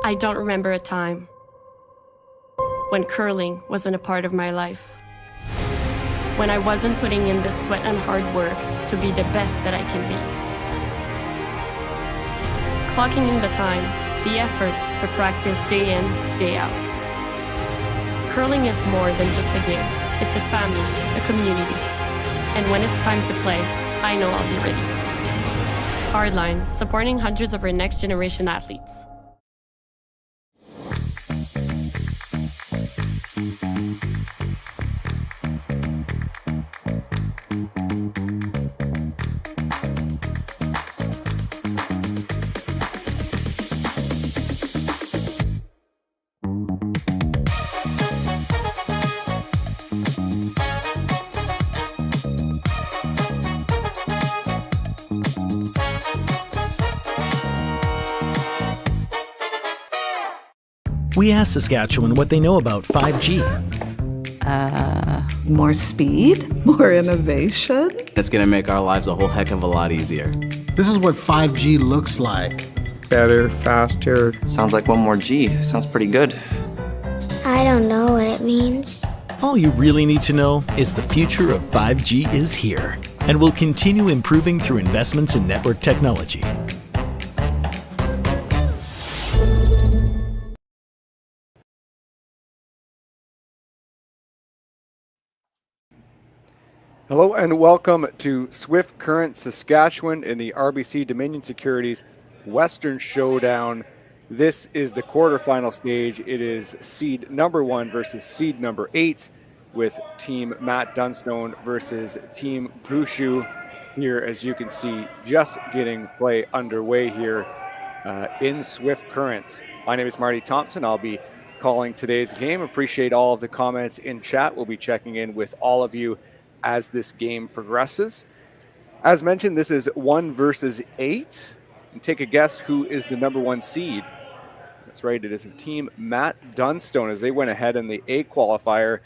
I don't remember a time when curling wasn't a part of my life. When I wasn't putting in the sweat and hard work to be the best that I can be. Clocking in the time, the effort to practice day in, day out. Curling is more than just a game. It's a family, a community. And when it's time to play, I know I'll be ready. Hardline, supporting hundreds of our next generation athletes. We asked Saskatchewan what they know about 5G. More speed, more innovation. It's gonna make our lives a whole heck of a lot easier. This is what 5G looks like. Better, faster. Sounds like one more G. Sounds pretty good. I don't know what it means. All you really need to know is the future of 5G is here and will continue improving through investments in network technology. Hello and welcome to Swift Current Saskatchewan in the RBC Dominion Securities Western Showdown. This is the quarterfinal stage. It is seed number 1 versus seed number 8 with team Matt Dunstone versus team Gushue here, as you can see, just getting play underway here in Swift Current. My name is Marty Thompson. I'll be calling today's game. Appreciate all of the comments in chat. We'll be checking in with all of you as this game progresses. As mentioned, this is 1 versus 8. And take a guess who is the number 1 seed. That's right, it is team Matt Dunstone as they went ahead in the A qualifier.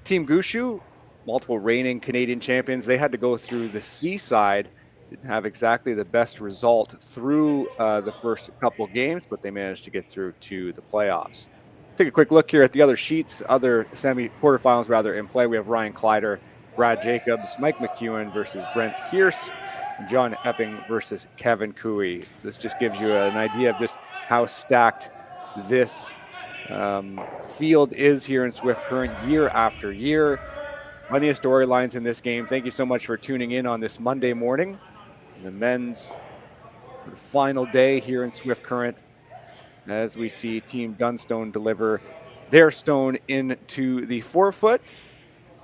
Team Gushue, multiple reigning Canadian champions, they had to go through the C side. Didn't have exactly the best result through the first couple games, but they managed to get through to the playoffs. Take a quick look here at the other sheets, other quarterfinals rather in play. We have Ryan Kleider, Brad Jacobs, Mike McEwen versus Brent Pierce, and John Epping versus Kevin Cooey. This just gives you an idea of just how stacked this field is here in Swift Current year after year. Plenty of storylines in this game. Thank you so much for tuning in on this Monday morning. The men's final day here in Swift Current as we see Team Dunstone deliver their stone into the 4-foot.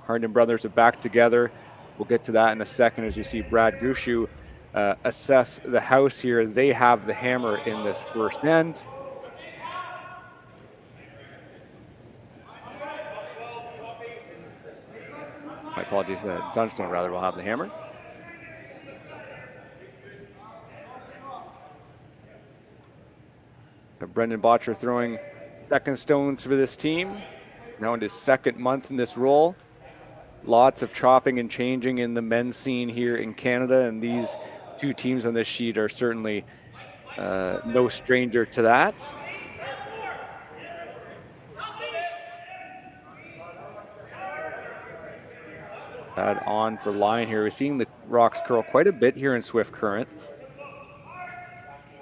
Harden brothers are back together. We'll get to that in a second as we see Brad Gushue assess the house here. They have the hammer in this first end. My apologies, Dunstone rather will have the hammer. Brendan Botcher throwing second stones for this team. Now in his second month in this role. Lots of chopping and changing in the men's scene here in Canada, and these two teams on this sheet are certainly no stranger to that. Add on for line here. We're seeing the rocks curl quite a bit here in Swift Current.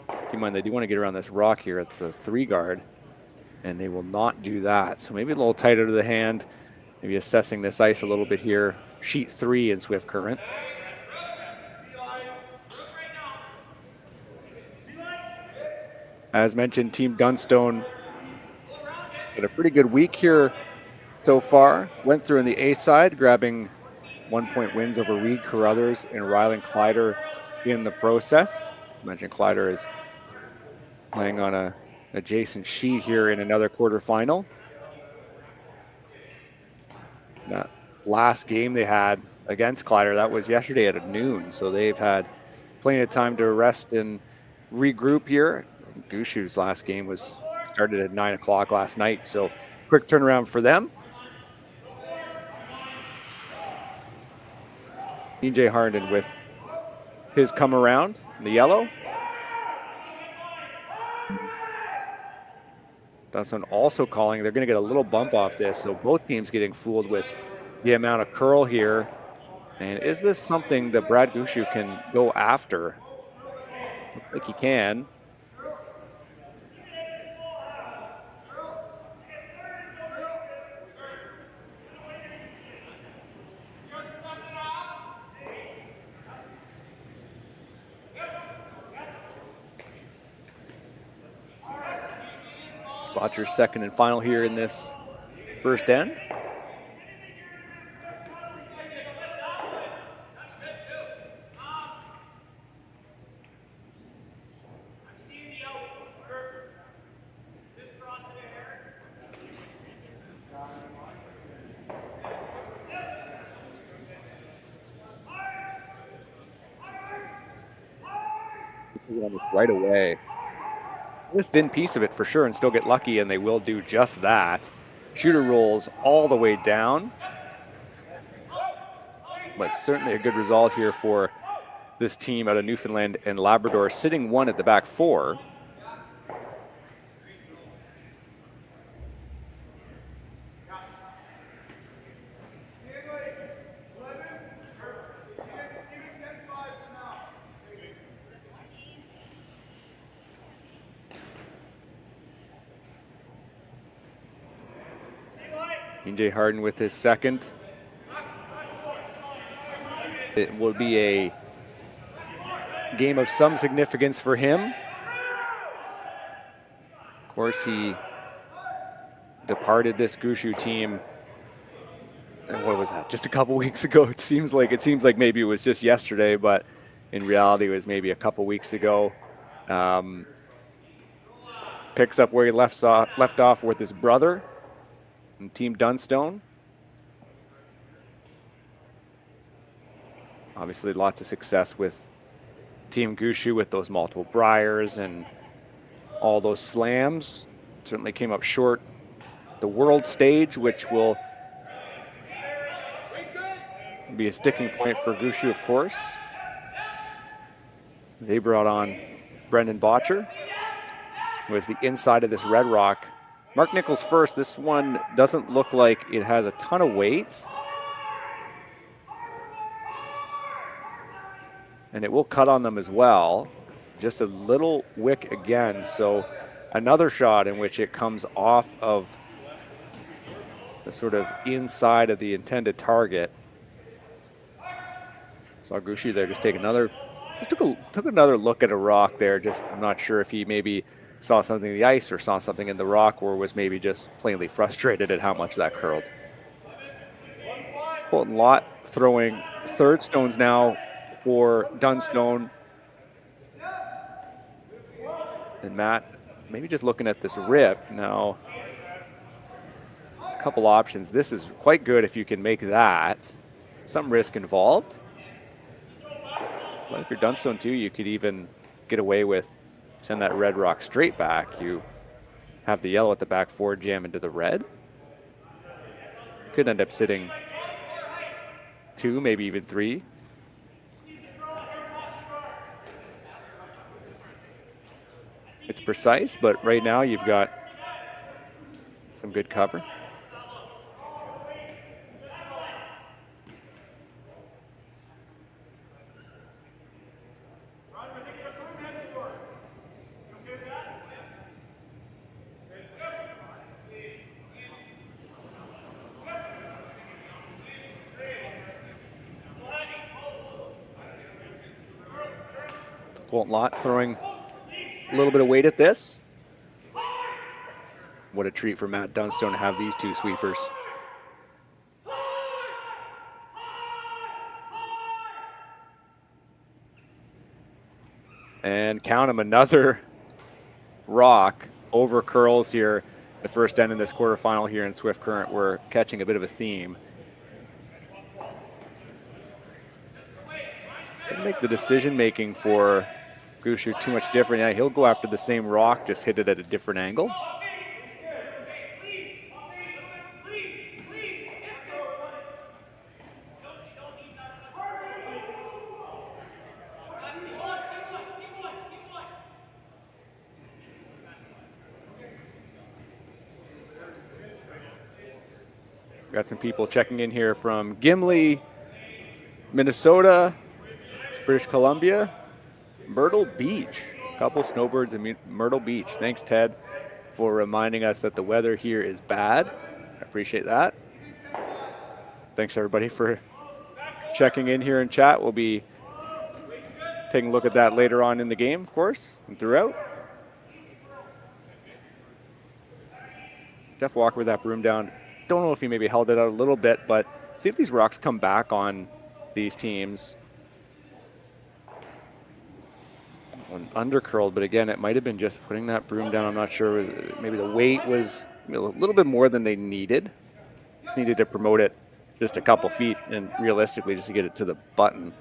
Keep in mind, they do want to get around this rock here. It's a 3-guard, and they will not do that. So maybe a little tighter to the hand. Maybe assessing this ice a little bit here. Sheet 3 in Swift Current. As mentioned, Team Dunstone had a pretty good week here so far. Went through in the A side, grabbing 1-point wins over Reed Carruthers and Rylan Kleider in the process. I mentioned Kleider is playing on a adjacent sheet here in another quarterfinal. That last game they had against Kleider, that was yesterday at noon, so they've had plenty of time to rest and regroup here. Gushue's last game was started at 9 o'clock last night, so quick turnaround for them. EJ Harden with his come around in the yellow. Dunstone also calling. They're going to get a little bump off this, so both teams getting fooled with the amount of curl here. And is this something that Brad Gushue can go after? Looks like he can. Spot your second and final here in this first end. Right away. A thin piece of it for sure and still get lucky, and they will do just that. Shooter rolls all the way down. But certainly a good result here for this team out of Newfoundland and Labrador, sitting one at the back four. Jay Harden with his second. It will be a game of some significance for him. Of course, he departed this Gushue team. And what was that? Just a couple weeks ago. It seems like maybe it was just yesterday, but in reality, it was maybe a couple weeks ago. Picks up where he left off with his brother and Team Dunstone. Obviously, lots of success with Team Gushue with those multiple Briars and all those slams. Certainly came up short the world stage, which will be a sticking point for Gushue, of course. They brought on Brendan Botcher, who was the inside of this Red Rock. Mark Nichols first. This one doesn't look like it has a ton of weight. And it will cut on them as well. Just a little wick again. So another shot in which it comes off of the sort of inside of the intended target. Saw Gushue there just take another, took another look at a rock there. Just, I'm not sure if he maybe saw something in the ice or saw something in the rock, or was maybe just plainly frustrated at how much that curled. Colton Lott throwing third stones now for Dunstone. And Matt, maybe just looking at this rip now, a couple options. This is quite good if you can make that. Some risk involved. But if you're Dunstone too, you could even get away with send that red rock straight back. You have the yellow at the back four jam into the red. Could end up sitting 2, maybe even 3. It's precise, but right now you've got some good cover. Colton Lott throwing a little bit of weight at this. What a treat for Matt Dunstone to have these two sweepers. And count him, another rock over curls here. The first end in this quarterfinal here in Swift Current. We're catching a bit of a theme. Doesn't make the decision making for Gushue too much different. Yeah, he'll go after the same rock, just hit it at a different angle. Got some people checking in here from Gimli, Minnesota, British Columbia, Myrtle Beach. A couple snowbirds in Myrtle Beach. Thanks, Ted, for reminding us that the weather here is bad. I appreciate that. Thanks, everybody, for checking in here in chat. We'll be taking a look at that later on in the game, of course, and throughout. Jeff Walker with that broom down. Don't know if he maybe held it out a little bit, but see if these rocks come back on these teams. One undercurled, but again, it might have been just putting that broom down. I'm not sure. Maybe the weight was a little bit more than they needed. Just needed to promote it just a couple feet and realistically just to get it to the button.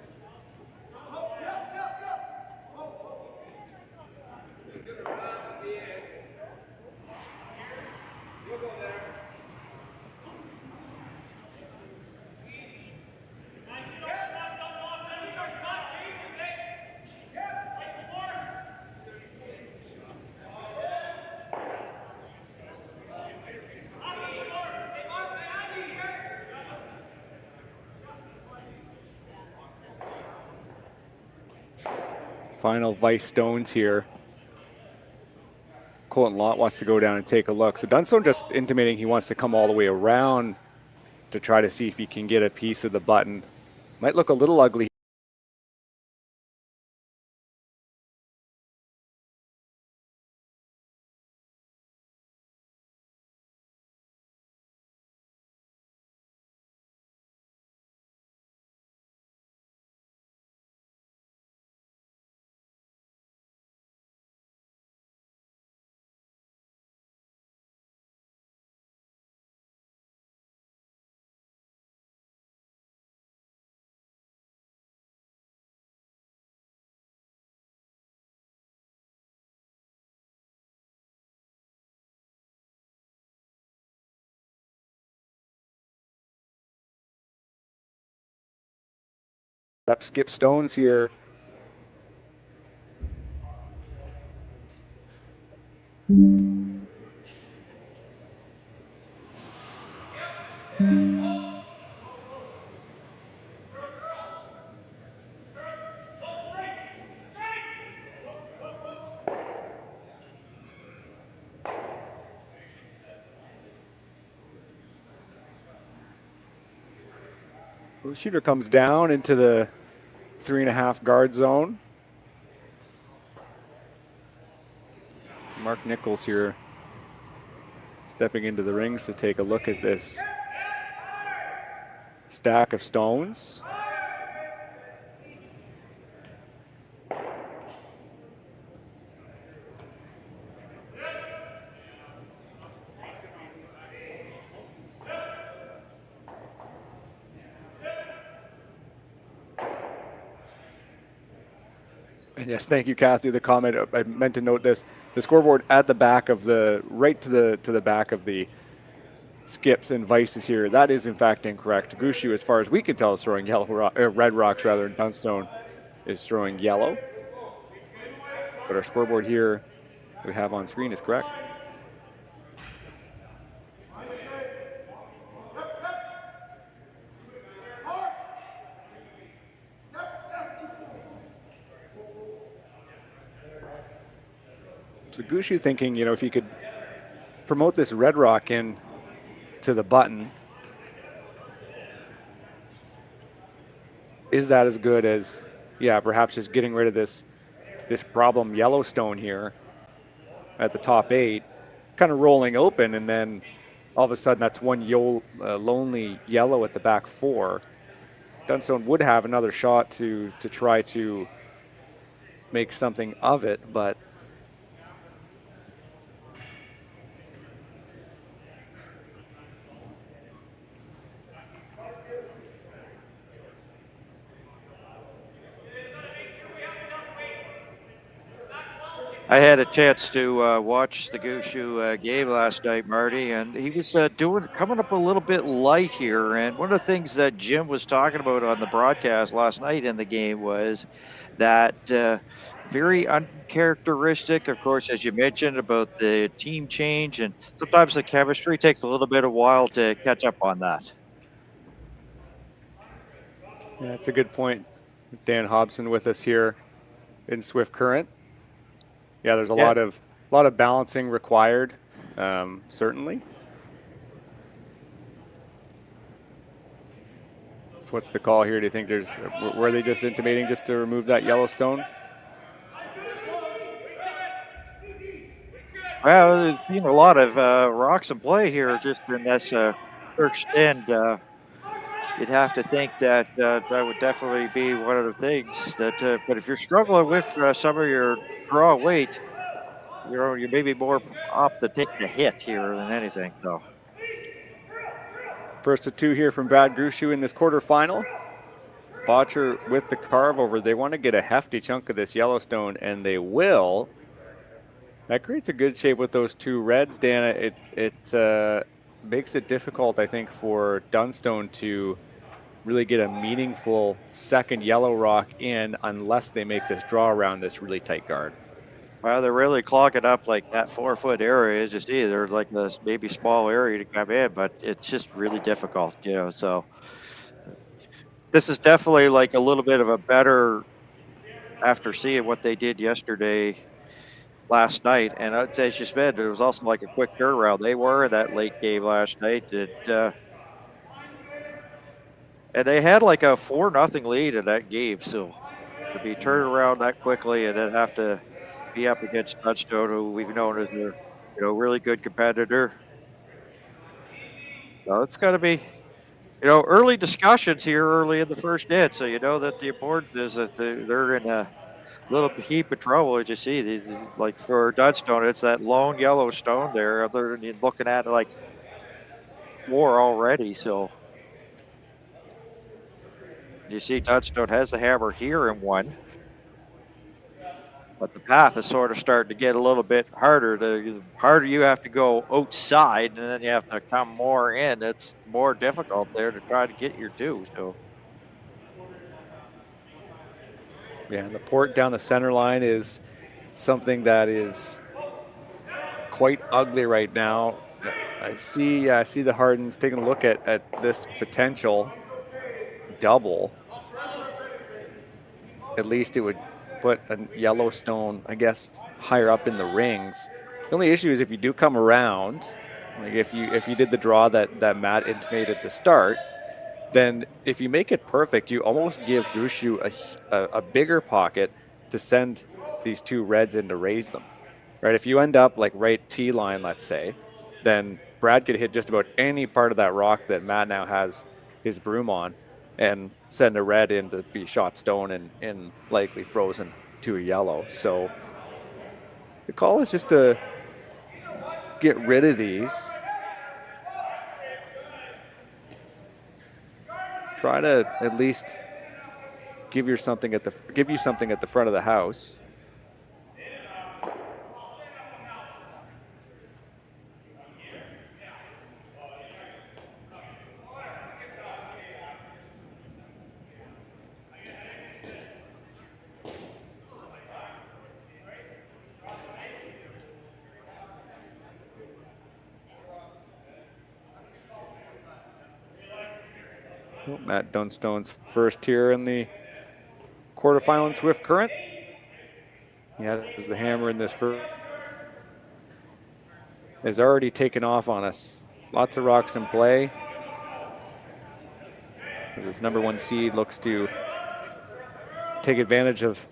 Final Vice Stones here. Colton Lott wants to go down and take a look. So Dunstone just intimating he wants to come all the way around to try to see if he can get a piece of the button. Might look a little ugly. Up Skip Stones here. Well, the shooter comes down into the 3.5 guard zone. Mark Nichols here stepping into the rings to take a look at this stack of stones. And yes, thank you, Kathy. The comment, I meant to note this: the scoreboard at the back of the right to the back of the skips and vices here. That is in fact incorrect. Gushue, as far as we can tell, is throwing red rocks rather, and Dunstone is throwing yellow. But our scoreboard here we have on screen is correct. So Gushue thinking, if he could promote this red rock in to the button, is that as good as, perhaps just getting rid of this problem Yellowstone here at the top 8, kind of rolling open, and then all of a sudden that's one lonely yellow at the back 4. Dunstone would have another shot to try to make something of it, but I had a chance to watch the Gushue game last night, Marty, and he was coming up a little bit light here. And one of the things that Jim was talking about on the broadcast last night in the game was that very uncharacteristic, of course, as you mentioned about the team change, and sometimes the chemistry takes a little bit of while to catch up on that. Yeah, that's a good point. Dan Hobson with us here in Swift Current. Yeah, there's a lot of balancing required, certainly. So what's the call here? Do you think were they just intimating just to remove that Yellowstone? Well, there's been a lot of rocks in play here just in this first end. You'd have to think that that would definitely be one of the things that, but if you're struggling with some of your draw weight, you may be more up to take the hit here than anything. So, first of two here from Brad Gushue in this quarterfinal. Botcher with the carve over. They want to get a hefty chunk of this Yellowstone, and they will. That creates a good shape with those two reds, Dan. It makes it difficult, I think, for Dunstone to really get a meaningful second yellow rock in unless they make this draw around this really tight guard. Well, they're really clogging up like that 4-foot area. As you see, there's like this maybe small area to come in, but it's just really difficult, so this is definitely like a little bit of a better after seeing what they did yesterday last night. And as you said, it was also like a quick turnaround. They were in that late game last night. And they had like a 4-0 lead in that game. So to be turned around that quickly and then have to be up against Dunstone, who we've known as a really good competitor. So it's got to be, early discussions here early in the first end. So you know that the importance is that they're in a little heap of trouble. As you see, like for Dunstone, it's that lone Yellowstone there. They're looking at like 4 already. So you see Dunstone has the hammer here in 1. But the path is sort of starting to get a little bit harder. The harder you have to go outside, and then you have to come more in. It's more difficult there to try to get your 2. So. Yeah, and the port down the center line is something that is quite ugly right now. I see the Hardens taking a look at this potential double. At least it would put a Yellowstone, I guess, higher up in the rings. The only issue is if you do come around, like if you did the draw that Matt intimated to start, then if you make it perfect, you almost give Gushue a bigger pocket to send these 2 reds in to raise them, right? If you end up like right T line, let's say, then Brad could hit just about any part of that rock that Matt now has his broom on and send a red in to be shot stone and likely frozen to a yellow. So the call is just to get rid of these. Try to at least give you something at the front of the house. Matt Dunstone's first here in the quarterfinal in Swift Current. He has the hammer in this first. Has already taken off on us. Lots of rocks in play. This number 1 seed looks to take advantage of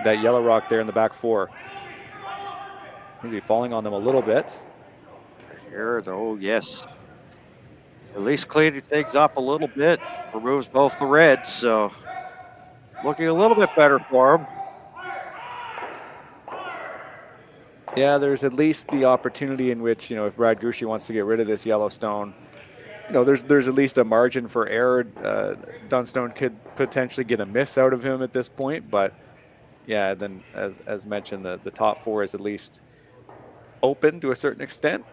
that yellow rock there in the back 4. Maybe falling on them a little bit. Here, oh yes. At least cleaning things up a little bit. Removes both the reds, so looking a little bit better for him. Yeah, there's at least the opportunity in which, if Brad Gushue wants to get rid of this Yellowstone, there's at least a margin for error. Dunstone could potentially get a miss out of him at this point, but yeah, then as mentioned, the top four is at least open to a certain extent.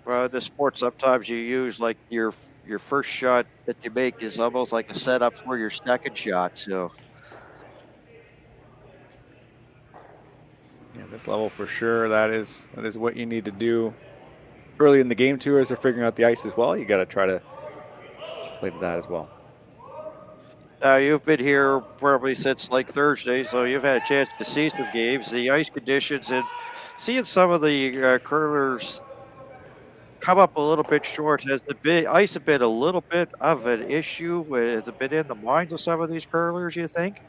Well, the sport sometimes you use like your first shot that you make is almost like a setup for your second shot. So Yeah, this level for sure. That is what you need to do early in the game too, as they're figuring out the ice as well. You got to try to play to that as well. now you've been here probably since like Thursday, so you've had a chance to see some games. The ice conditions and seeing some of the curlers come up a little bit short. Has the ice have been a little bit of an issue? Has it been in the minds of some of these curlers, you think?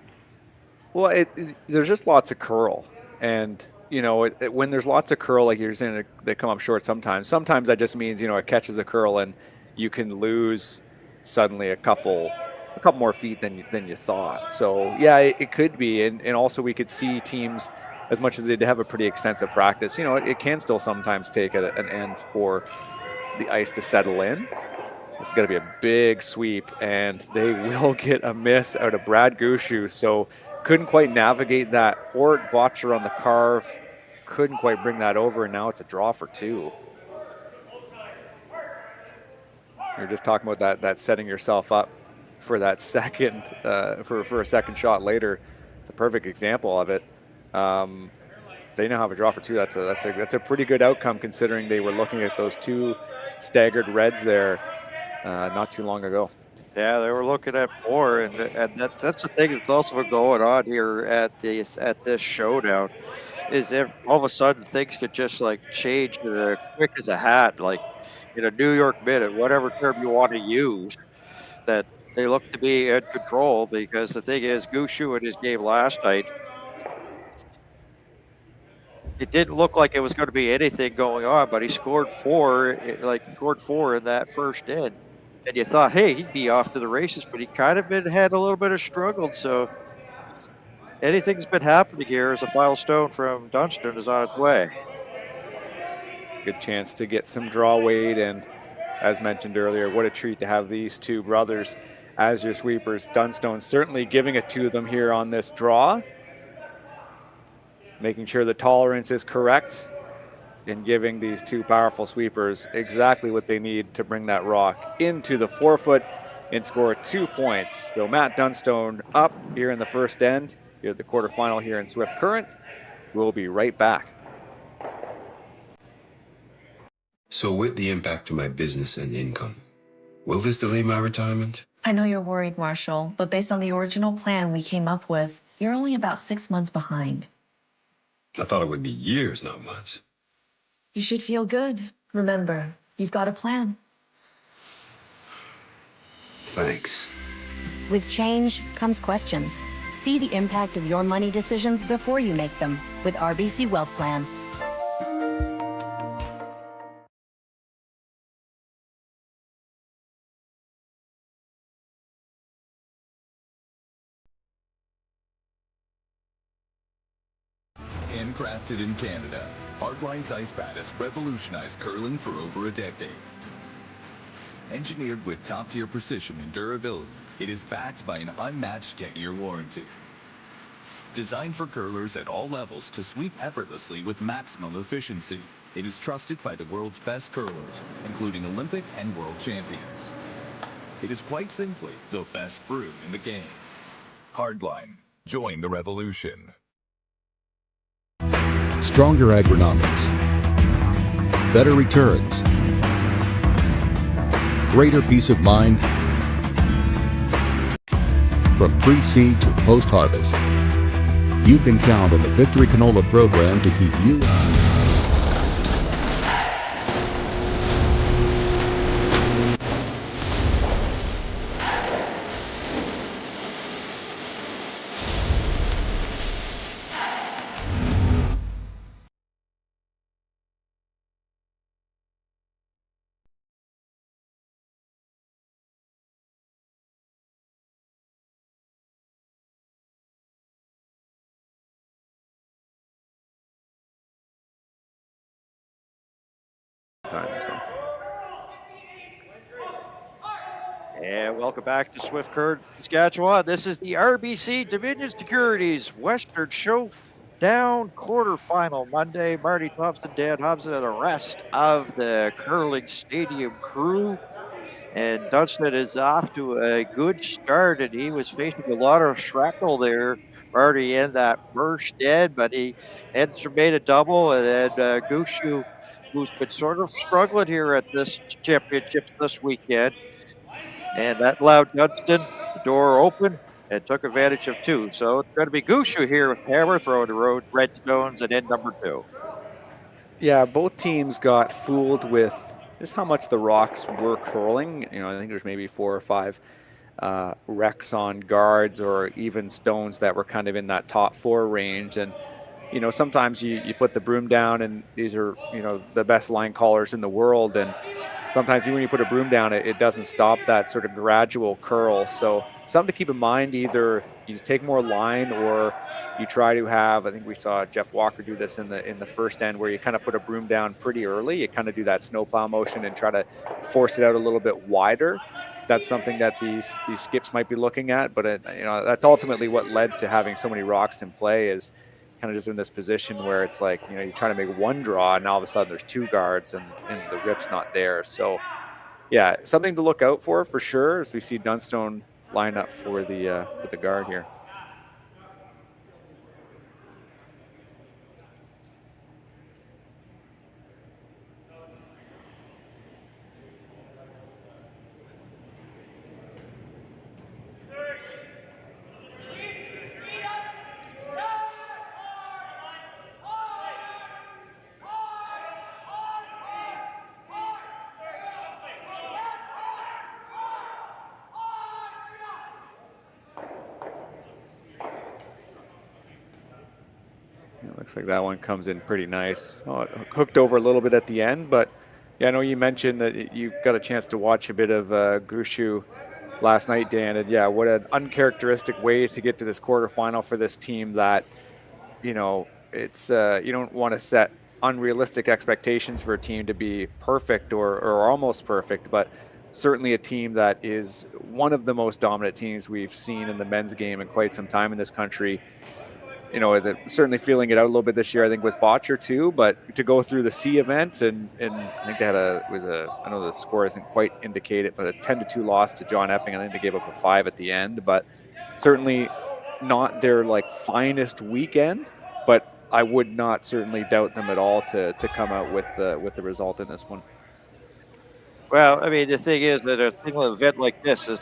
Well, there's just lots of curl, and when there's lots of curl, like you're saying, they come up short sometimes. Sometimes that just means it catches a curl, and you can lose suddenly a couple more feet than you thought. So yeah, it could be, and also we could see teams, as much as they have a pretty extensive practice, it can still sometimes take an end for the ice to settle in. This is going to be a big sweep, and they will get a miss out of Brad Gushue. So couldn't quite navigate that. Hort botcher on the carve. Couldn't quite bring that over, and now it's a draw for two. You're just talking about that setting yourself up for that second, for a second shot later. It's a perfect example of it. They now have a draw for two. That's a pretty good outcome, considering they were looking at those two staggered reds there not too long ago. Yeah, they were looking at four, and that's the thing that's also been going on here at this showdown, is if all of a sudden things could just like change quick as a hat, like in a New York minute, whatever term you want to use. That they look to be in control, because the thing is, Gushue in his game last night, it didn't look like it was going to be anything going on, but he scored four in that first inning. And you thought, hey, he'd be off to the races, but he kind of had a little bit of struggled. So anything's been happening here as a final stone from Dunstone is on its way. Good chance to get some draw weight, and as mentioned earlier, what a treat to have these two brothers as your sweepers. Dunstone certainly giving it to them here on this draw, making sure the tolerance is correct and giving these two powerful sweepers exactly what they need to bring that rock into the forefoot and score 2 points. So Matt Dunstone up here in the first end, here at the quarterfinal here in Swift Current. We'll be right back. So with the impact to my business and income, will this delay my retirement? I know you're worried, Marshall, but based on the original plan we came up with, you're only about 6 months behind. I thought it would be years, not months. You should feel good. Remember, you've got a plan. Thanks. With change comes questions. See the impact of your money decisions before you make them with RBC Wealth Plan. Handcrafted in Canada, Hardline's Ice Pad has revolutionized curling for over a decade. Engineered with top-tier precision and durability, it is backed by an unmatched 10-year warranty. Designed for curlers at all levels to sweep effortlessly with maximum efficiency, it is trusted by the world's best curlers, including Olympic and world champions. It is quite simply the best brew in the game. Hardline. Join the revolution. Stronger agronomics, better returns, greater peace of mind. From pre-seed to post-harvest, you can count on the Victory Canola program to keep you And welcome back to Swift Current, Saskatchewan. This is the RBC Dominion Securities Western Showdown quarterfinal Monday. Marty, Thompson, Dan Hobson, and the rest of the curling stadium crew. And Dunstone is off to a good start, and he was facing a lot of shrapnel there, Marty, in that first end, but he made a double, and then Gushue, who's been sort of struggling here at this championship this weekend, and that allowed Dunston the door open and took advantage of two. So it's going to be Gushue here with hammer throwing the road, red stones, and end number 2. Yeah, both teams got fooled with just how much the rocks were curling. You know, I think there's maybe 4 or 5 wrecks on guards or even stones that were kind of in that top 4 range. And, you know, sometimes you put the broom down, and these are, you know, the best line callers in the world. And sometimes when you put a broom down, it doesn't stop that sort of gradual curl. So something to keep in mind, either you take more line or you try to have, I think we saw Jeff Walker do this in the first end, where you kind of put a broom down pretty early. You kind of do that snowplow motion and try to force it out a little bit wider. That's something that these skips might be looking at, but you know, that's ultimately what led to having so many rocks in play, is kind of just in this position where it's like, you know, you're trying to make one draw and all of a sudden there's 2 guards and the rip's not there. So yeah, something to look out for sure, as we see Dunstone line up for the guard here. Looks like that one comes in pretty nice. Oh, it hooked over a little bit at the end, but yeah, I know you mentioned that you got a chance to watch a bit of Gushue last night, Dan, and yeah, what an uncharacteristic way to get to this quarterfinal for this team. That, you know, it's you don't want to set unrealistic expectations for a team to be perfect or almost perfect, but certainly a team that is one of the most dominant teams we've seen in the men's game in quite some time in this country. You know, certainly feeling it out a little bit this year, I think, with Botcher too, but to go through the C event and I think they had I know the score isn't quite indicated, but a 10-2 loss to John Epping. I think they gave up a 5 at the end, but certainly not their like finest weekend, but I would not certainly doubt them at all to come out with the result in this one. Well, I mean, the thing is that a single event like this is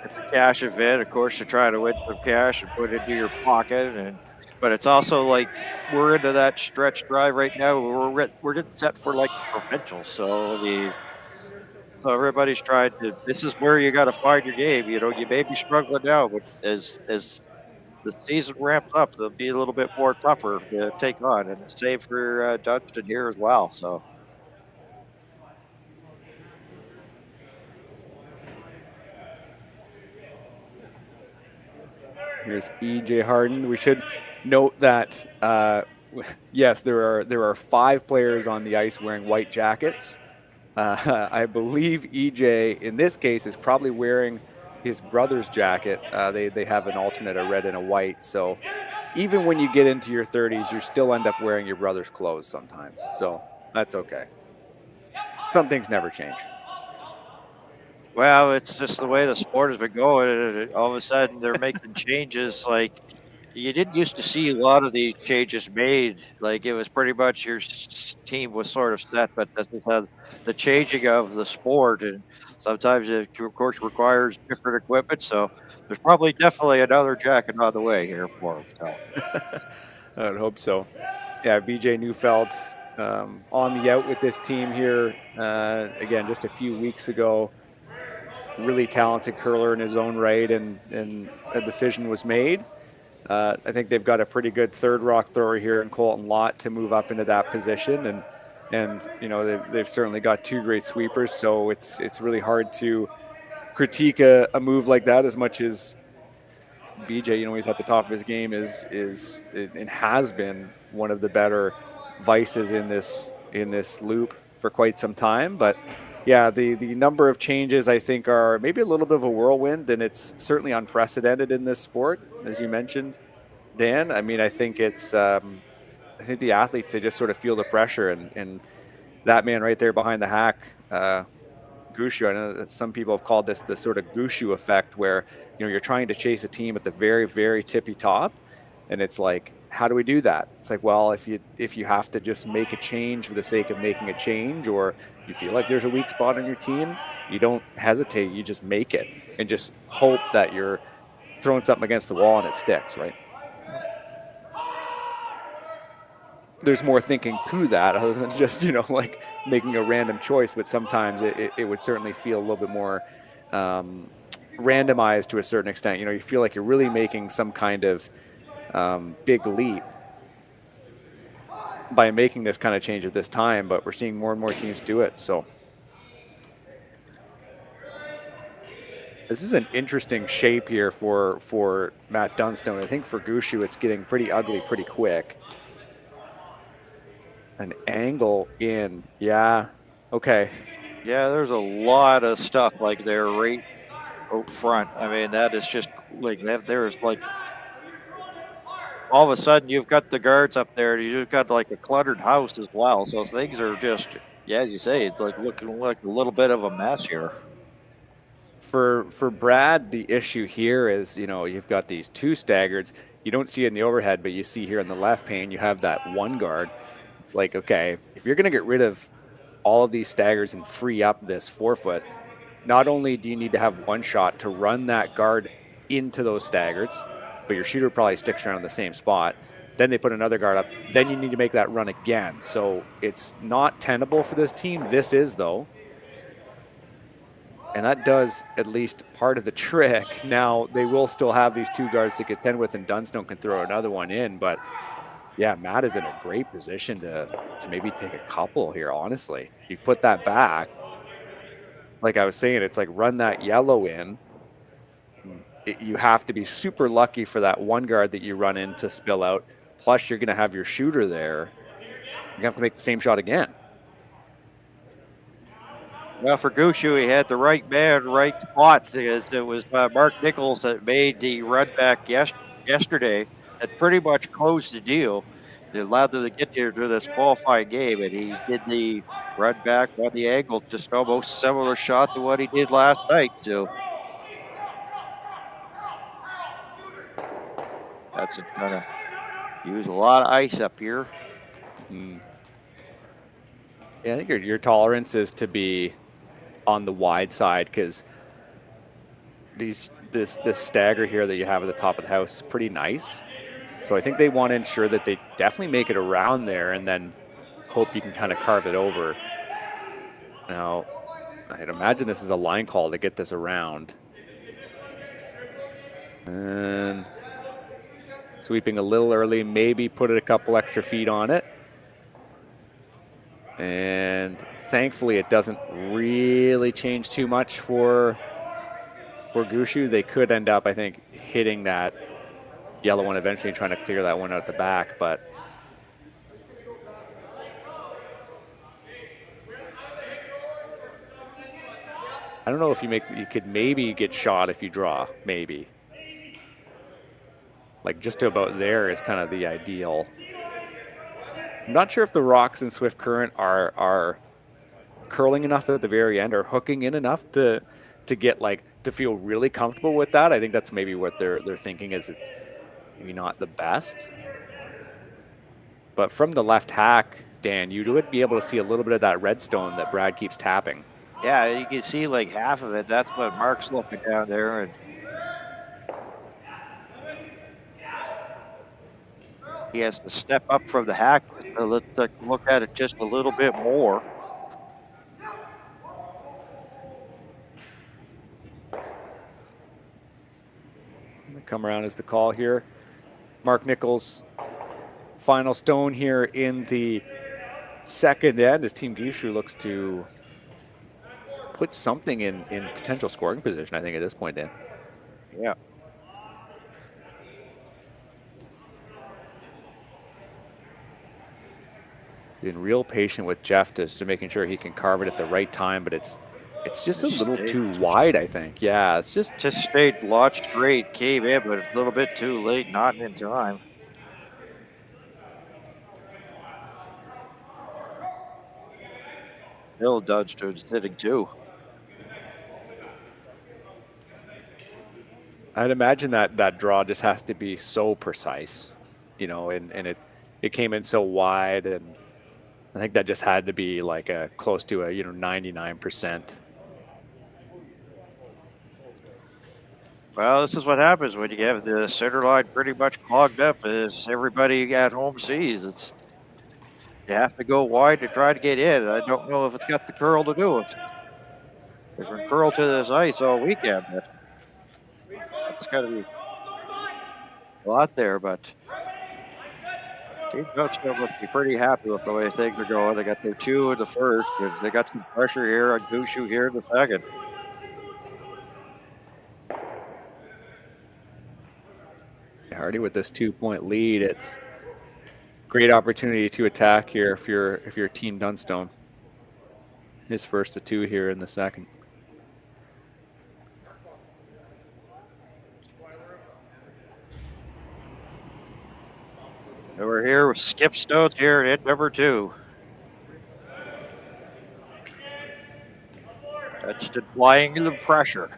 it's a cash event. Of course, you're trying to win some cash and put it into your pocket, but it's also like we're into that stretch drive right now. We're getting set for like provincials, so everybody's trying to. This is where you got to find your game. You know, you may be struggling now, but as the season ramps up, it'll be a little bit more tougher to take on, and same for Dunstone here as well. So. Here's E.J. Harden. We should note that, yes, there are 5 players on the ice wearing white jackets. I believe E.J. in this case is probably wearing his brother's jacket. They have an alternate, a red and a white. So even when you get into your 30s, you still end up wearing your brother's clothes sometimes. So that's okay. Some things never change. Well, it's just the way the sport has been going. All of a sudden, they're making changes. Like, you didn't used to see a lot of these changes made. Like, it was pretty much your team was sort of set, but this is how the changing of the sport. And sometimes it, of course, requires different equipment. So there's probably definitely another jacket on the way here for him. So. I would hope so. Yeah, BJ Neufeld on the out with this team here. Again, just a few weeks ago. Really talented curler in his own right, and a decision was made. I think they've got a pretty good third rock thrower here in Colton Lott to move up into that position, and you know they've certainly got 2 great sweepers, so it's really hard to critique a move like that, as much as BJ, you know, he's at the top of his game, is and has been one of the better vices in this loop for quite some time, but Yeah, the number of changes I think are maybe a little bit of a whirlwind, and it's certainly unprecedented in this sport, as you mentioned, Dan. I mean, I think it's I think the athletes, they just sort of feel the pressure, and that man right there behind the hack, Gushue. I know that some people have called this the sort of Gushue effect, where you're trying to chase a team at the very, very tippy top, and it's like, how do we do that? It's like, well, if you have to just make a change for the sake of making a change, or you feel like there's a weak spot on your team, you don't hesitate. You just make it and just hope that you're throwing something against the wall and it sticks, right? There's more thinking to that other than just, like making a random choice, but sometimes it would certainly feel a little bit more randomized to a certain extent. You feel like you're really making some kind of big leap by making this kind of change at this time, but we're seeing more and more teams do it. So this is an interesting shape here for Matt Dunstone. I think for Gushue, it's getting pretty ugly pretty quick. An angle in, yeah, okay. Yeah, there's a lot of stuff like there right out front. I mean, that is just like there's like all of a sudden you've got the guards up there. You've got like a cluttered house as well. So things are just, yeah, as you say, it's like looking like a little bit of a mess here. For Brad, the issue here is, you've got these two staggards. You don't see it in the overhead, but you see here in the left pane, you have that one guard. It's like, okay, if you're going to get rid of all of these staggers and free up this 4-foot, not only do you need to have one shot to run that guard into those staggers, but your shooter probably sticks around in the same spot. Then they put another guard up. Then you need to make that run again. So it's not tenable for this team. This is, though. And that does at least part of the trick. Now, they will still have these two guards to contend with, and Dunstone can throw another one in. But, yeah, Matt is in a great position to maybe take a couple here, honestly. You put that back. Like I was saying, it's like run that yellow in. You have to be super lucky for that one guard that you run in to spill out. Plus, you're going to have your shooter there. You have to make the same shot again. Well, for Gushue, he had the right man, right spot. Because it was Mark Nichols that made the run back yesterday that pretty much closed the deal. It allowed them to get here to this qualifying game, and he did the run back on the angle, just almost similar shot to what he did last night. So that's going to use a lot of ice up here. Yeah, I think your tolerance is to be on the wide side, because this stagger here that you have at the top of the house is pretty nice. So I think they want to ensure that they definitely make it around there and then hope you can kind of carve it over. Now, I'd imagine this is a line call to get this around. And sweeping a little early, maybe put it a couple extra feet on it. And thankfully, it doesn't really change too much for Gushue. They could end up, I think, hitting that yellow one eventually, trying to clear that one out the back. But I don't know if you could maybe get shot if you draw, maybe. Like just to about there is kind of the ideal. I'm not sure if the rocks in Swift Current are curling enough at the very end or hooking in enough to get to feel really comfortable with that. I think that's maybe what they're thinking, is it's maybe not the best. But from the left hack, Dan, you would be able to see a little bit of that redstone that Brad keeps tapping. Yeah, you can see like half of it. That's what Mark's looking down there. And he has to step up from the hack. Let's look at it just a little bit more. Come around is the call here. Mark Nichols, final stone here in the second end as Team Gushue looks to put something in potential scoring position, I think, at this point, Dan. Yeah. been real patient with Jeff to making sure he can carve it at the right time, but it's just a little too wide, I think. Yeah, it's just stayed launched straight, came in, but a little bit too late, not in time. Bill Dunstone sitting too. I'd imagine that draw just has to be so precise, you know, and it came in so wide, and I think that just had to be like a close to a 99%. Well, this is what happens when you have the center line pretty much clogged up, as everybody at home sees. You have to go wide to try to get in. I don't know if it's got the curl to do it. It's been curled to this ice all weekend, but it's got to be a lot there. But Team Dunstone must be pretty happy with the way things are going. They got their 2 in the first, and they got some pressure here on Gushue here in the second. Hardy with this 2-point lead, it's great opportunity to attack here if you're Team Dunstone. His first of 2 here in the second. And we're here with Skip Stones here at number 2. That's applying the pressure.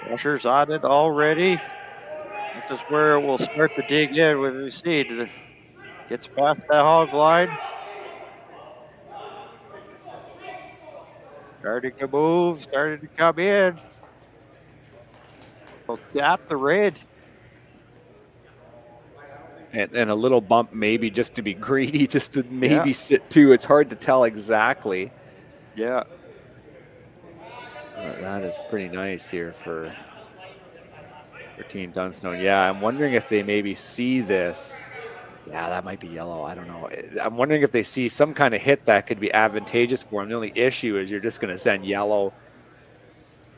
Pressure's on it already. This is where we'll start to dig in when we see it gets past that hog line. Starting to move, starting to come in. We'll tap the red. And a little bump maybe just to be greedy, just to maybe sit 2. It's hard to tell exactly. Yeah. That is pretty nice here for Team Dunstone. Yeah, I'm wondering if they maybe see this. Yeah, that might be yellow. I don't know. I'm wondering if they see some kind of hit that could be advantageous for them. The only issue is you're just going to send yellow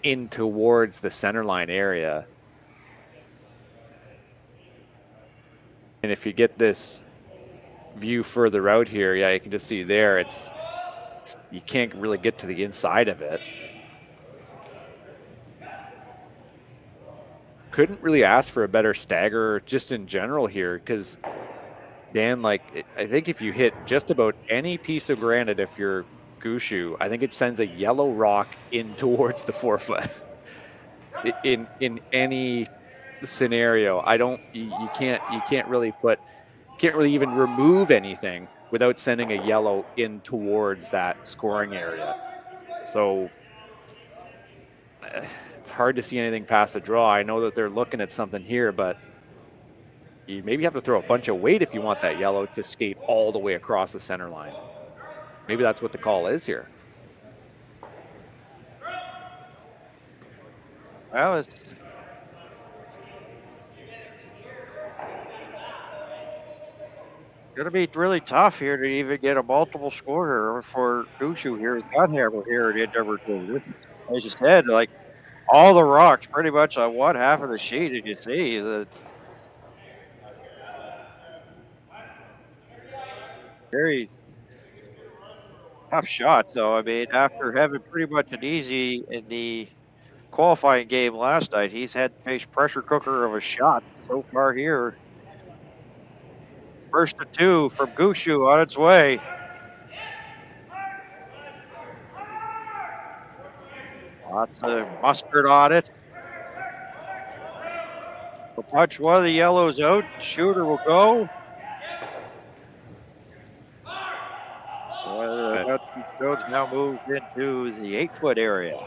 in towards the center line area. And if you get this view further out here, yeah, you can just see there, it's you can't really get to the inside of it. Couldn't really ask for a better stagger just in general here, because Dan, like, I think if you hit just about any piece of granite, if you're Gushue, I think it sends a yellow rock in towards the 4-foot. In any scenario, you can't really even remove anything without sending a yellow in towards that scoring area. So it's hard to see anything past the draw. I know that they're looking at something here, but you maybe have to throw a bunch of weight if you want that yellow to skate all the way across the center line. Maybe that's what the call is here. Well, it's going to be really tough here to even get a multiple scorer for Gushue here. Godhammer here at number 2. As you said, like, all the rocks pretty much on one half of the sheet, as you see. The very tough shot, though. I mean, after having pretty much an easy in the qualifying game last night, he's had to face pressure cooker of a shot so far here. First of 2 from Gushue on its way. Lots of mustard on it. We'll punch one of the yellows out. Shooter will go. Jones now moves into the 8-foot area.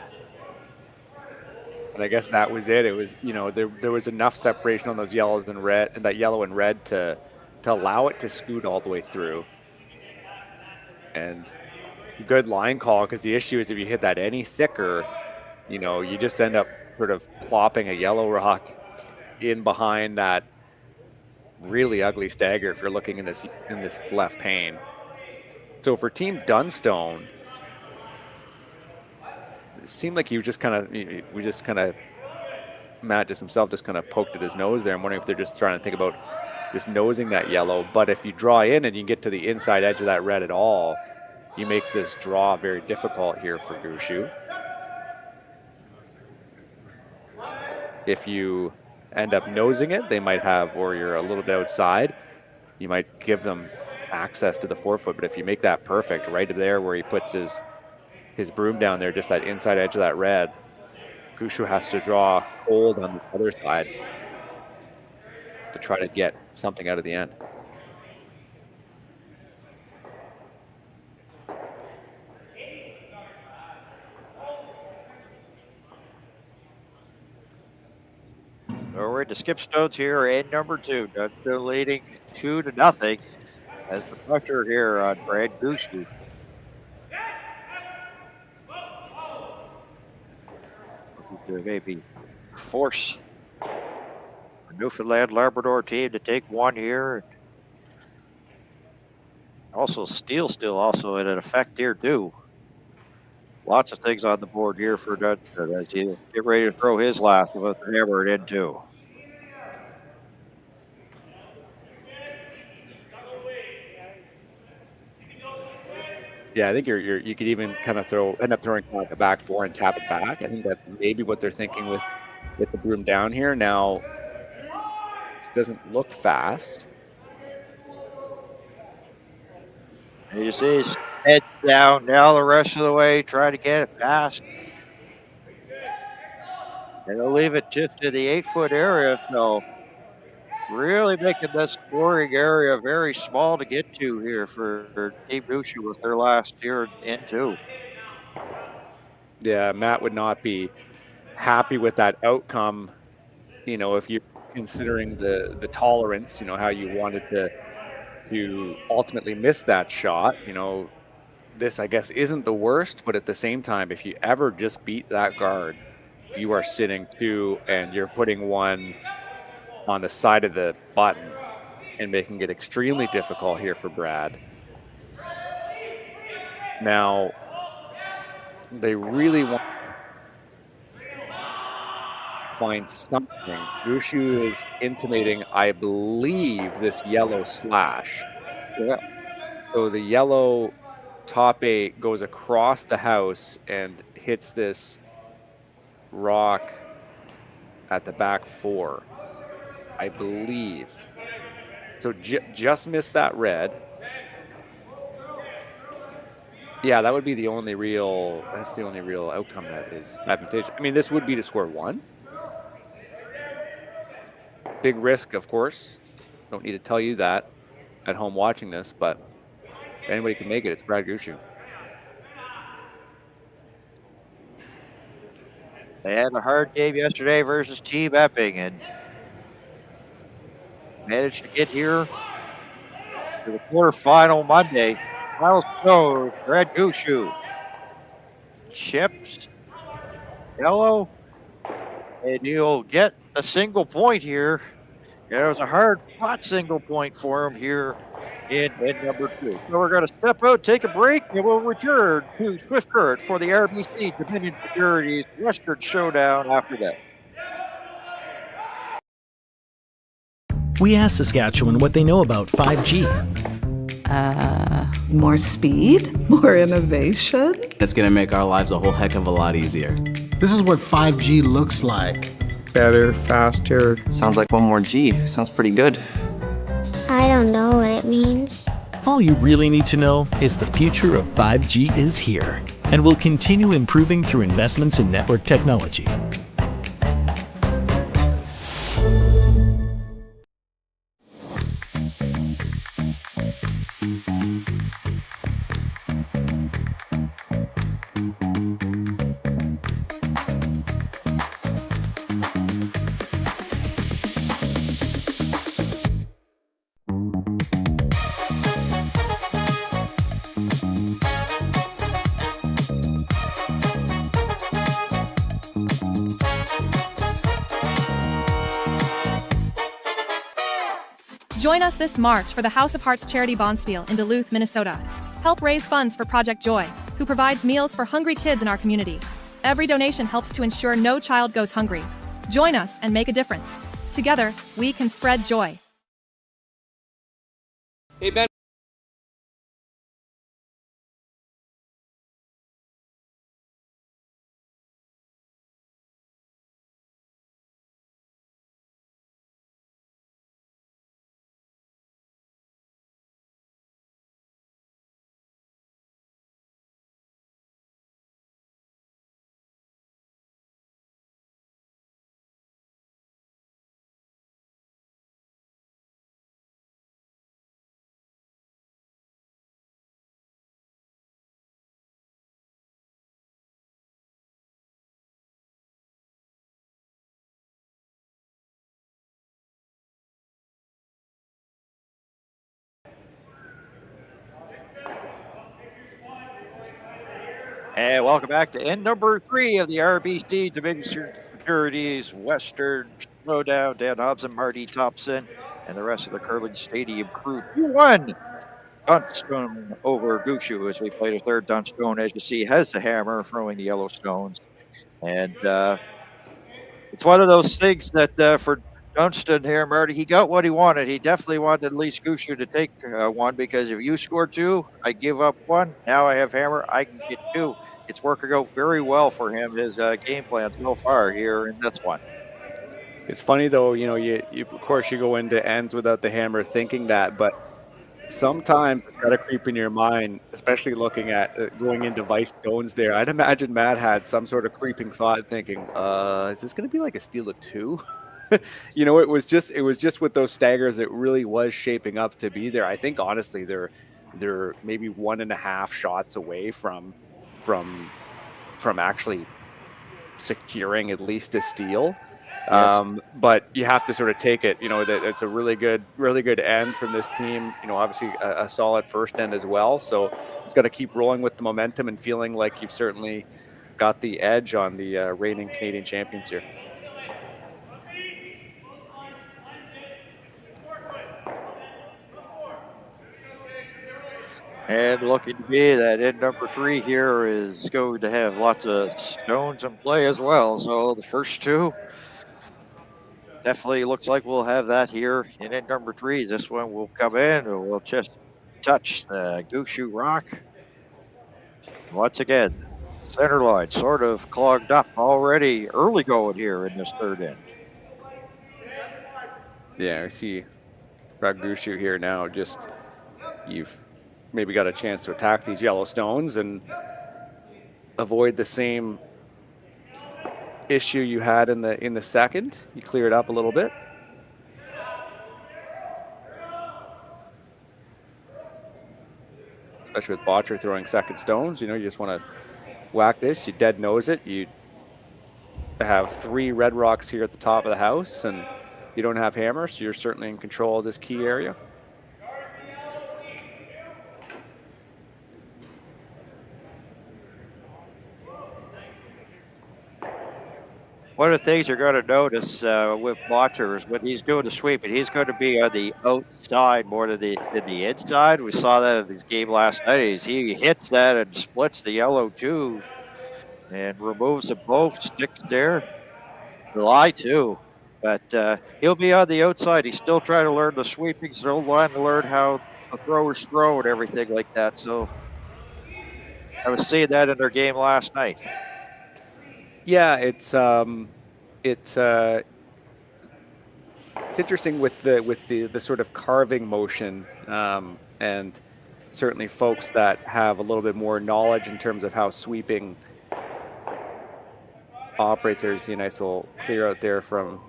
And I guess that was it. It was, there was enough separation on those yellows and red, and that yellow and red to allow it to scoot all the way through. And good line call, because the issue is if you hit that any thicker, you just end up sort of plopping a yellow rock in behind that really ugly stagger if you're looking in this left pane. So for Team Dunstone, it seemed like Matt just himself just kind of poked at his nose there. I'm wondering if they're just trying to think about just nosing that yellow. But if you draw in and you get to the inside edge of that red at all, you make this draw very difficult here for Gushue. If you end up nosing it, they might have, or you're a little bit outside, you might give them access to the 4-foot. But if you make that perfect right there where he puts his broom down there, just that inside edge of that red, Gushue has to draw cold on the other side to try to get something out of the end. So we're into skip stones here in number 2. Dunstone leading 2-0 as the pressure here on Brad Gushue. Maybe force the Newfoundland Labrador team to take one here. Also, steel still also in effect here too. Lots of things on the board here for Dunstone as he get ready to throw his last with the hammer it in too. Yeah, I think you could even kind of end up throwing like a back 4 and tap it back. I think that's maybe what they're thinking with the broom down here. Now, it doesn't look fast. You see his head down now the rest of the way, trying to get it past. And they'll leave it just to the 8-foot area, so really making this scoring area very small to get to here for Team Gushue with their last here in 2. Yeah, Matt would not be happy with that outcome, if you're considering the tolerance, how you wanted to ultimately miss that shot. This, I guess, isn't the worst, but at the same time, if you ever just beat that guard, you are sitting 2 and you're putting 1 on the side of the button and making it extremely difficult here for Brad. Now, they really want to find something. Gushue is intimating, I believe, this yellow slash. Yeah. So the yellow top 8 goes across the house and hits this rock at the back 4. I believe. So just missed that red. Yeah, that would be the only real, that's the only real outcome that is advantageous. I mean, this would be to score 1. Big risk, of course. Don't need to tell you that at home watching this, but if anybody can make it, it's Brad Gushue. They had a hard game yesterday versus Team Epping and managed to get here to the quarterfinal Monday. Final score, Brad Gushue. Chips, yellow, and he'll get a single point here. Yeah, it was a hard fought single point for him here in number 2. So we're going to step out, take a break, and we'll return to Swift Current for the RBC Dominion Securities Western Showdown after that. We asked Saskatchewan what they know about 5G. More speed, more innovation. It's going to make our lives a whole heck of a lot easier. This is what 5G looks like. Better, faster. Sounds like one more G. Sounds pretty good. I don't know what it means. All you really need to know is the future of 5G is here and will continue improving through investments in network technology. Join us this March for the House of Hearts Charity Bonspiel in Duluth, Minnesota. Help raise funds for Project Joy, who provides meals for hungry kids in our community. Every donation helps to ensure no child goes hungry. Join us and make a difference. Together, we can spread joy. Hey, Ben. And welcome back to end number 3 of the RBC Dominion Securities Western Showdown. Dan Thompson, Marty, Thompson, and the rest of the curling stadium crew. 2-1 Dunstone over Gushue as we play the third. Dunstone, as you see, has the hammer, throwing the yellow stones. And it's one of those things that for Dunstone here, Marty, he got what he wanted. He definitely wanted at least Gushue to take one, because if you score 2, I give up 1. Now I have hammer, I can get 2. It's working out very well for him, his game plan so far here in this one. It's funny though, you of course you go into ends without the hammer thinking that, but sometimes it's got to creep in your mind, especially looking at going into vice stones there. I'd imagine Matt had some sort of creeping thought thinking, is this going to be like a steal of 2? It was just with those staggers, it really was shaping up to be there. I think honestly they're maybe 1.5 shots away from actually securing at least a steal. Yes. But you have to sort of take it, that it's a really good end from this team. Obviously a solid first end as well. So it's got to keep rolling with the momentum and feeling like you've certainly got the edge on the reigning Canadian champions here. And looking to be that end number 3 here is going to have lots of stones in play as well. So the first 2 definitely looks like we'll have that here in end number 3. This one will come in, and we'll just touch the Gushue rock. Once again, center line sort of clogged up already early going here in this third end. Yeah, I see Gushue here now. Just you've maybe got a chance to attack these yellow stones and avoid the same issue you had in the second. You clear it up a little bit. Especially with Botcher throwing second stones, you just want to whack this. You dead nose it. You have 3 red rocks here at the top of the house, and you don't have hammer, so you're certainly in control of this key area. One of the things you're going to notice with Botcher is when he's doing the sweep, and he's going to be on the outside more than the inside. We saw that in his game last night. He hits that and splits the yellow too, and removes them both, sticks there. Lie too, but he'll be on the outside. He's still trying to learn the sweeping, still trying to learn how the throwers throw and everything like that. So I was seeing that in their game last night. Yeah, it's interesting with the sort of carving motion, and certainly folks that have a little bit more knowledge in terms of how sweeping operates. There's a nice little clear out there from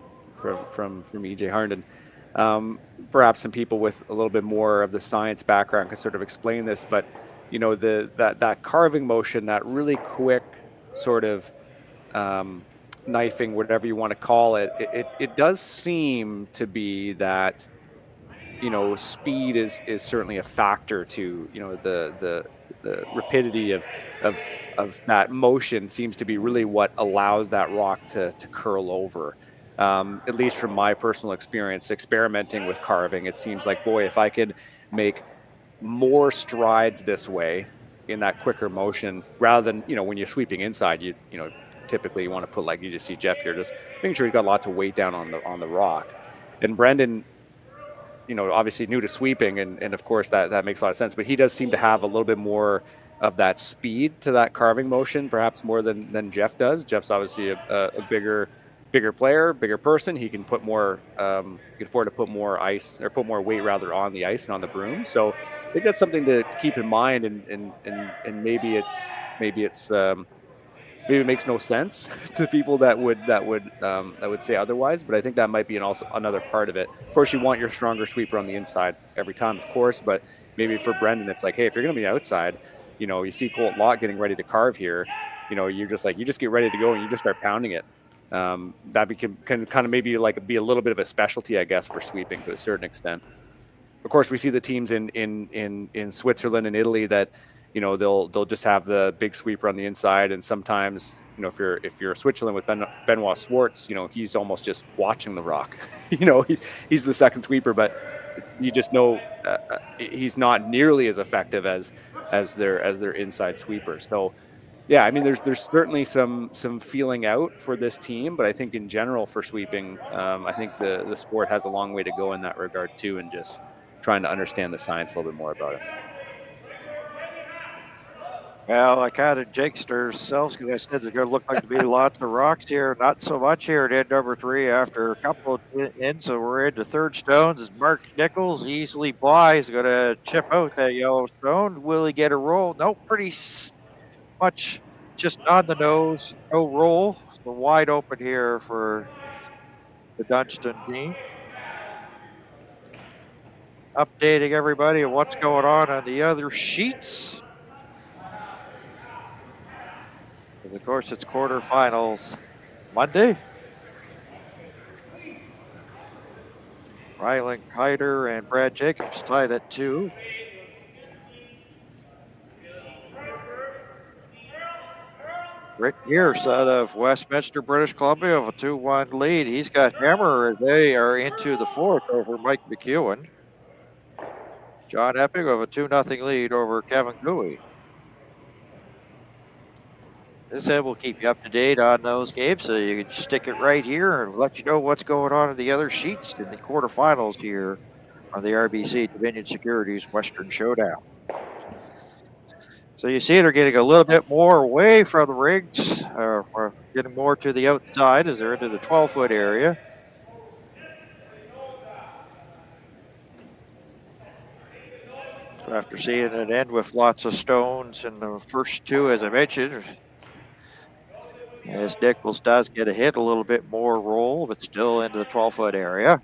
EJ Harnden. Perhaps some people with a little bit more of the science background can sort of explain this, but that carving motion, that really quick sort of knifing, whatever you want to call it, it does seem to be that speed is certainly a factor to the rapidity of that motion seems to be really what allows that rock to curl over. At least from my personal experience experimenting with carving, it seems like, boy, if I could make more strides this way in that quicker motion rather than when you're sweeping inside, you typically you want to put, like you just see Jeff here, just making sure he's got lots of weight down on the rock. And Brendan obviously new to sweeping, and of course that makes a lot of sense. But he does seem to have a little bit more of that speed to that carving motion, perhaps more than Jeff does. Jeff's obviously a bigger player, bigger person. He can put more, he can afford to put more ice, or put more weight rather, on the ice and on the broom. So I think that's something to keep in mind, and maybe it makes no sense to people that would say otherwise. But I think that might be also another part of it. Of course, you want your stronger sweeper on the inside every time, of course. But maybe for Brendan, it's like, hey, if you're going to be outside, you see Colt Lott getting ready to carve here, you're just like, you just get ready to go and you just start pounding it. That can kind of maybe like be a little bit of a specialty, I guess, for sweeping to a certain extent. Of course, we see the teams in Switzerland and Italy that, they'll just have the big sweeper on the inside, and sometimes, if you're Switzerland with Benoit Swartz, he's almost just watching the rock. He's the second sweeper, but you just know he's not nearly as effective as their inside sweeper. So, yeah, I mean, there's certainly some feeling out for this team, but I think in general for sweeping, I think the sport has a long way to go in that regard too, and just trying to understand the science a little bit more about it. Well, I kind of jinxed ourselves because I said there's going to look like to be lots of rocks here. Not so much here at end number 3 after a couple of ends. So we're into third stones. As Mark Nichols easily by is going to chip out that yellow stone. Will he get a roll? No, pretty much just on the nose. No roll. So wide open here for the Dunstone team. Updating everybody on what's going on the other sheets. Of course, it's quarterfinals Monday. Rylan Kiter and Brad Jacobs tied at 2. Rick Gears out of Westminster, British Columbia, of a 2-1 lead. He's got hammer as they are into the 4th over Mike McEwen. John Epping of a 2-0 lead over Kevin Cooey. This will keep you up to date on those games, so you can stick it right here and let you know what's going on in the other sheets in the quarterfinals here on the RBC Dominion Securities Western Showdown. So you see they're getting a little bit more away from the rigs, or getting more to the outside as they're into the 12-foot area. So after seeing it end with lots of stones in the first 2, as I mentioned, as Nichols does get a hit, a little bit more roll, but still into the 12-foot area.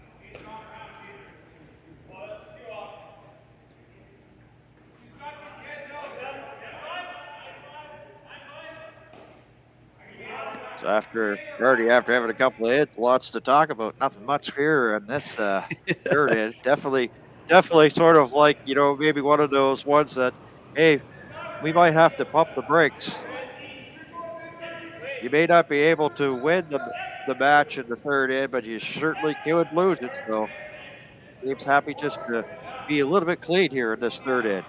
So after having a couple of hits, lots to talk about. Nothing much here in this third hit. Definitely sort of like, maybe one of those ones that, hey, we might have to pump the brakes. You may not be able to win the match in the third end, but you certainly could lose it. So team's happy just to be a little bit clean here in this third end.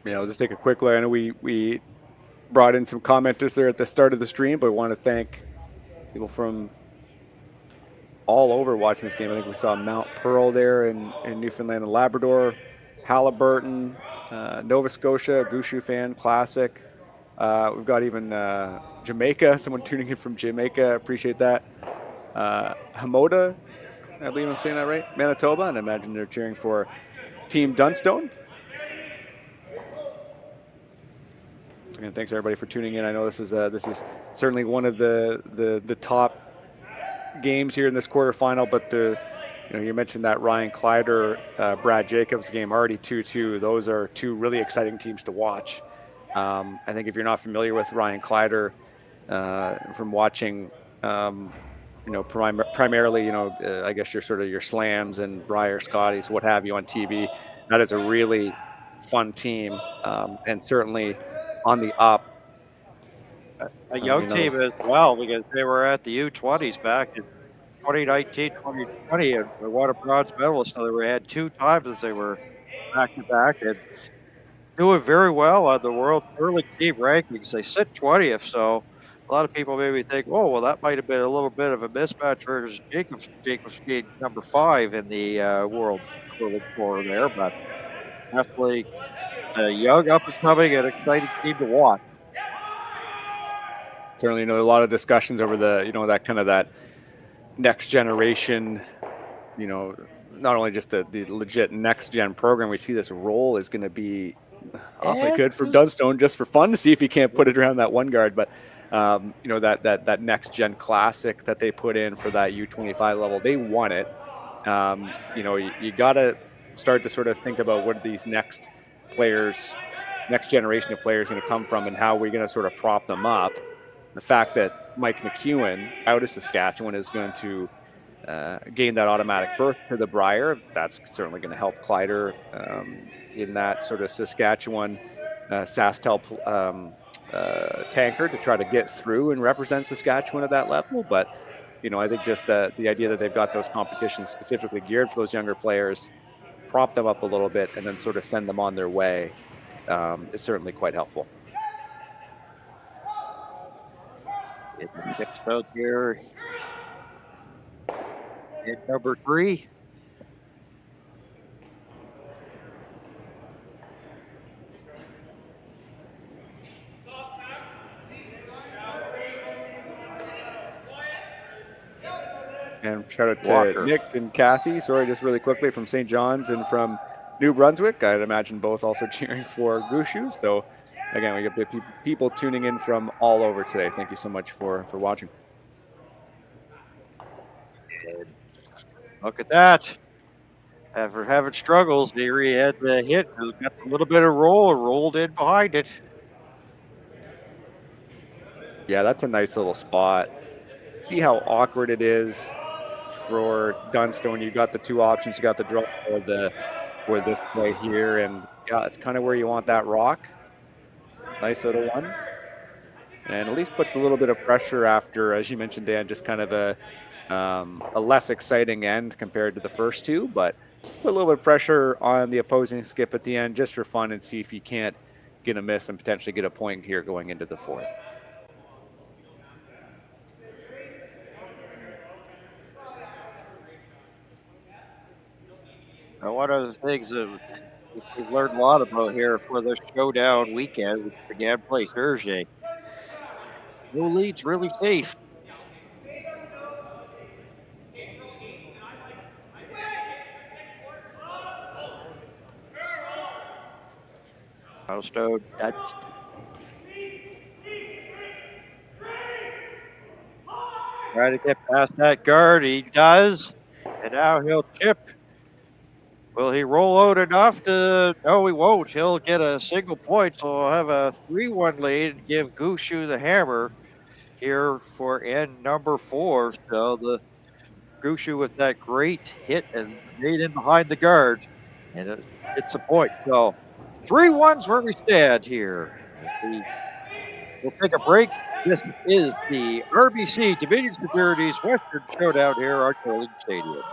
Yeah, I'll just take a quick look. I know we brought in some commenters there at the start of the stream, but I want to thank people from all over watching this game. I think we saw Mount Pearl there in Newfoundland and Labrador, Halliburton, Nova Scotia, Gushue fan, classic. We've got even Jamaica, someone tuning in from Jamaica. Appreciate that. Hamoda, I believe I'm saying that right, Manitoba, and I imagine they're cheering for Team Dunstone. Again, thanks everybody for tuning in. I know this is certainly one of the top games here in this quarterfinal, but you mentioned that Ryan Kleider, Brad Jacobs game, already 2-2. Those are 2 really exciting teams to watch. I think if you're not familiar with Ryan Kleider, from watching, primarily, I guess your slams and Briar Scotties, what have you on TV, that is a really fun team, and certainly on the up. A young team as well, because they were at the U20s back in 2019, 2020, and they won a bronze medalist. So they had 2 times as they were back-to-back, and doing very well on the World Curling Team rankings. They sit 20th, so a lot of people maybe think, oh, well, that might have been a little bit of a mismatch versus Jacobs. Jacobs being number 5 in the world curling tour there, but definitely a young, up and coming, and exciting team to watch. Certainly, a lot of discussions over the, that kind of that next generation, not only just the legit next gen program. We see this role is going to be awfully good for Dunstone, just for fun to see if he can't put it around that one guard. But that next gen classic that they put in for that U25 level, they won it. You got to start to sort of think about what these next generation of players going to come from, and how we're going to sort of prop them up. The fact that Mike McEwen out of Saskatchewan is going to gain that automatic berth to the Brier, that's certainly going to help Kleider in that sort of Saskatchewan Sasktel tanker to try to get through and represent Saskatchewan at that level. But I think just the idea that they've got those competitions specifically geared for those younger players, prop them up a little bit, and then sort of send them on their way is certainly quite helpful. Next out here in number 3. And shout out to Walker. Nick and Kathy, sorry, just really quickly, from St. John's and from New Brunswick. I'd imagine both also cheering for Gushue. So again, we get people tuning in from all over today. Thank you so much for watching. Look at that. After having struggles, he had the hit, got a little bit of rolled in behind it. Yeah, that's a nice little spot. See how awkward it is for Dunstone. You got the two options. You got the draw or this play here, and yeah, it's kind of where you want that rock. Nice little one, and at least puts a little bit of pressure after, as you mentioned, Dan, just kind of a less exciting end compared to the first two, but put a little bit of pressure on the opposing skip at the end just for fun, and see if you can't get a miss and potentially get a point here going into the fourth. Now, one of the things that we've learned a lot about here for the Showdown weekend, which began play Thursday, no lead's really safe. Dunstone, that's trying to get past that guard. He does, and now he'll chip. Will he roll out enough to? No, he won't. He'll get a single point, so we'll have a 3-1 lead and give Gushue the hammer here for end number 4. So the Gushue with that great hit and made in behind the guard, and it's a point. So 3-1's where we stand here. We'll take a break. This is the RBC Dominion Securities Western Showdown here at Curling Stadium.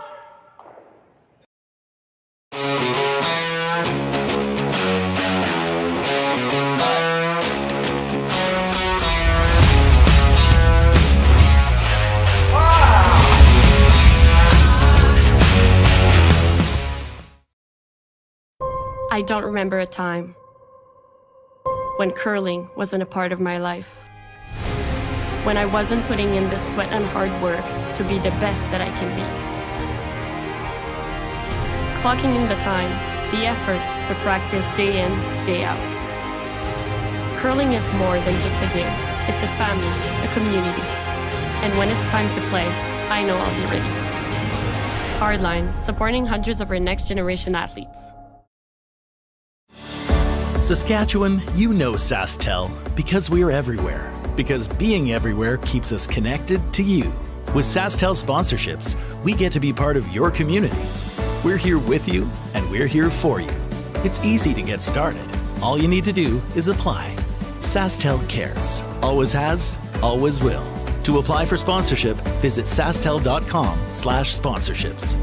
I don't remember a time when curling wasn't a part of my life. When I wasn't putting in the sweat and hard work to be the best that I can be. Clocking in the time, the effort to practice day in, day out. Curling is more than just a game. It's a family, a community. And when it's time to play, I know I'll be ready. Hardline, supporting hundreds of our next generation athletes. Saskatchewan, you know Sasktel because we're everywhere. Because being everywhere keeps us connected to you. With Sasktel sponsorships, we get to be part of your community. We're here with you, and we're here for you. It's easy to get started. All you need to do is apply. Sasktel cares. Always has, always will. To apply for sponsorship, visit sasktel.com/sponsorships.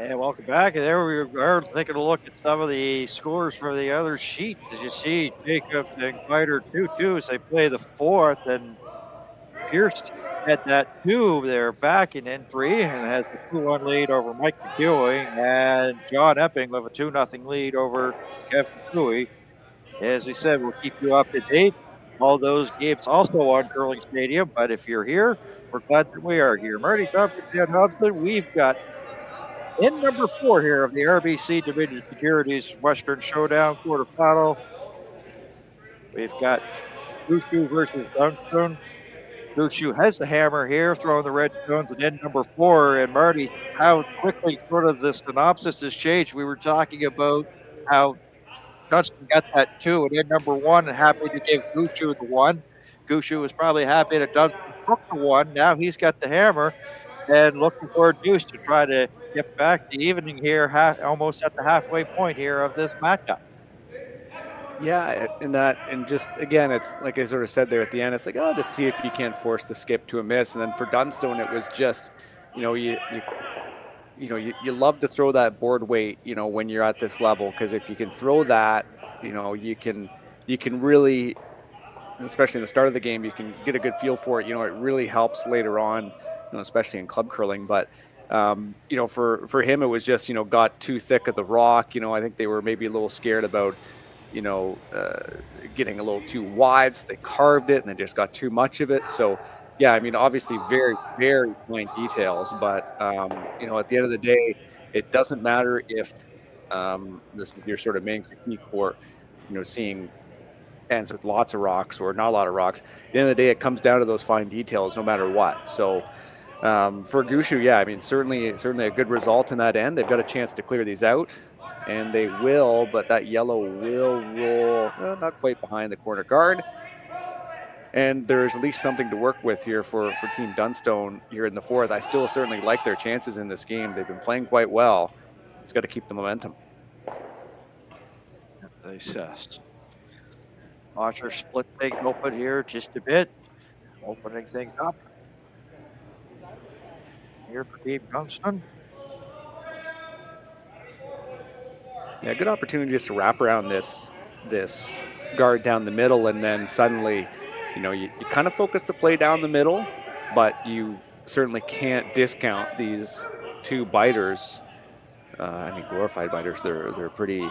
And welcome back. And there we are taking a look at some of the scores for the other sheets. As you see, Jacob and Fighter 2-2 as they play the fourth, and Pierce had that 2 there back in N3 and has a 2-1 lead over Mike McEwing, and John Epping with a 2-0 lead over Kevin Cooey. As we said, we'll keep you up to date. All those games also on Curling Stadium, but if you're here, we're glad that we are here. Marty, Thompson, Dan Hudson, we've got in number 4 here of the RBC Dominion Securities Western Showdown quarterfinal. We've got Gushue versus Dunstone. Gushue has the hammer here, throwing the red stones at end number 4. And Marty, how quickly sort of the synopsis has changed. We were talking about how Dunston got that 2 at end number 1 and happy to give Gushue the 1. Gushue was probably happy that Dunston took the 1. Now he's got the hammer and looking for a deuce to try to get back the evening here, almost at the halfway point here of this matchup. Yeah, and just again, it's like I sort of said there at the end, it's like, oh, just see if you can't force the skip to a miss. And then for Dunstone, it was just, you love to throw that board weight, when you're at this level, because if you can throw that, you can really, especially in the start of the game, you can get a good feel for it. It really helps later on, especially in club curling. But for him, it was just, got too thick of the rock. I think they were maybe a little scared about, getting a little too wide, so they carved it and they just got too much of it. So, yeah, I mean, obviously very, very fine details, but, at the end of the day, it doesn't matter if this is your sort of main critique for, seeing pens with lots of rocks or not a lot of rocks. At the end of the day, it comes down to those fine details no matter what. So, for Gushue, yeah, I mean, certainly a good result in that end. They've got a chance to clear these out. And they will, but that yellow will roll not quite behind the corner guard. And there's at least something to work with here for Team Dunstone here in the fourth. I still certainly like their chances in this game. They've been playing quite well. It's got to keep the momentum. They assessed. Archer split things open here just a bit, opening things up here for Team Dunstone. Yeah, good opportunity just to wrap around this guard down the middle, and then suddenly, you kind of focus the play down the middle, but you certainly can't discount these 2 biters. Glorified biters. They're pretty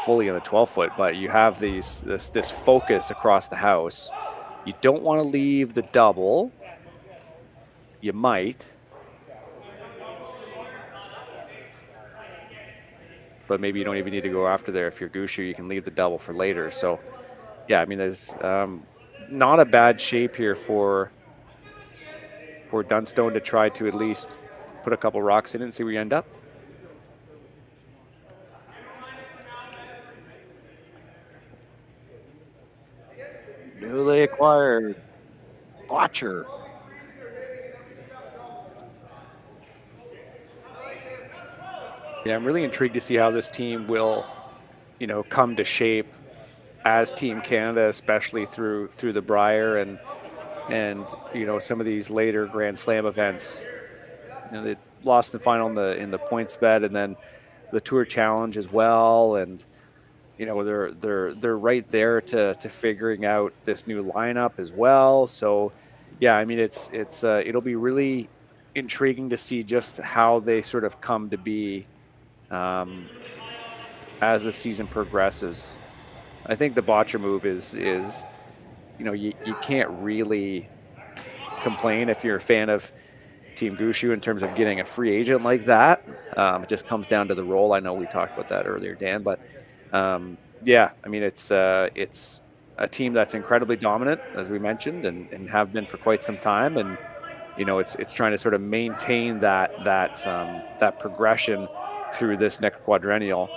fully in the 12-foot, but you have this focus across the house. You don't want to leave the double. You might. But maybe you don't even need to go after there. If you're Gushue, you can leave the double for later. So, yeah, I mean, there's not a bad shape here for Dunstone to try to at least put a couple rocks in it and see where you end up. Newly acquired Botcher. Yeah, I'm really intrigued to see how this team will, come to shape as Team Canada, especially through the Brier and some of these later Grand Slam events. They lost the final in the points bet, and then the Tour Challenge as well, and they're right there to figuring out this new lineup as well. So, yeah, I mean it'll be really intriguing to see just how they sort of come to be. As the season progresses. I think the Botcher move is you can't really complain if you're a fan of Team Gushue in terms of getting a free agent like that. It just comes down to the role. I know we talked about that earlier, Dan, but yeah, I mean it's a team that's incredibly dominant, as we mentioned, and have been for quite some time, and it's trying to sort of maintain that progression through this next quadrennial.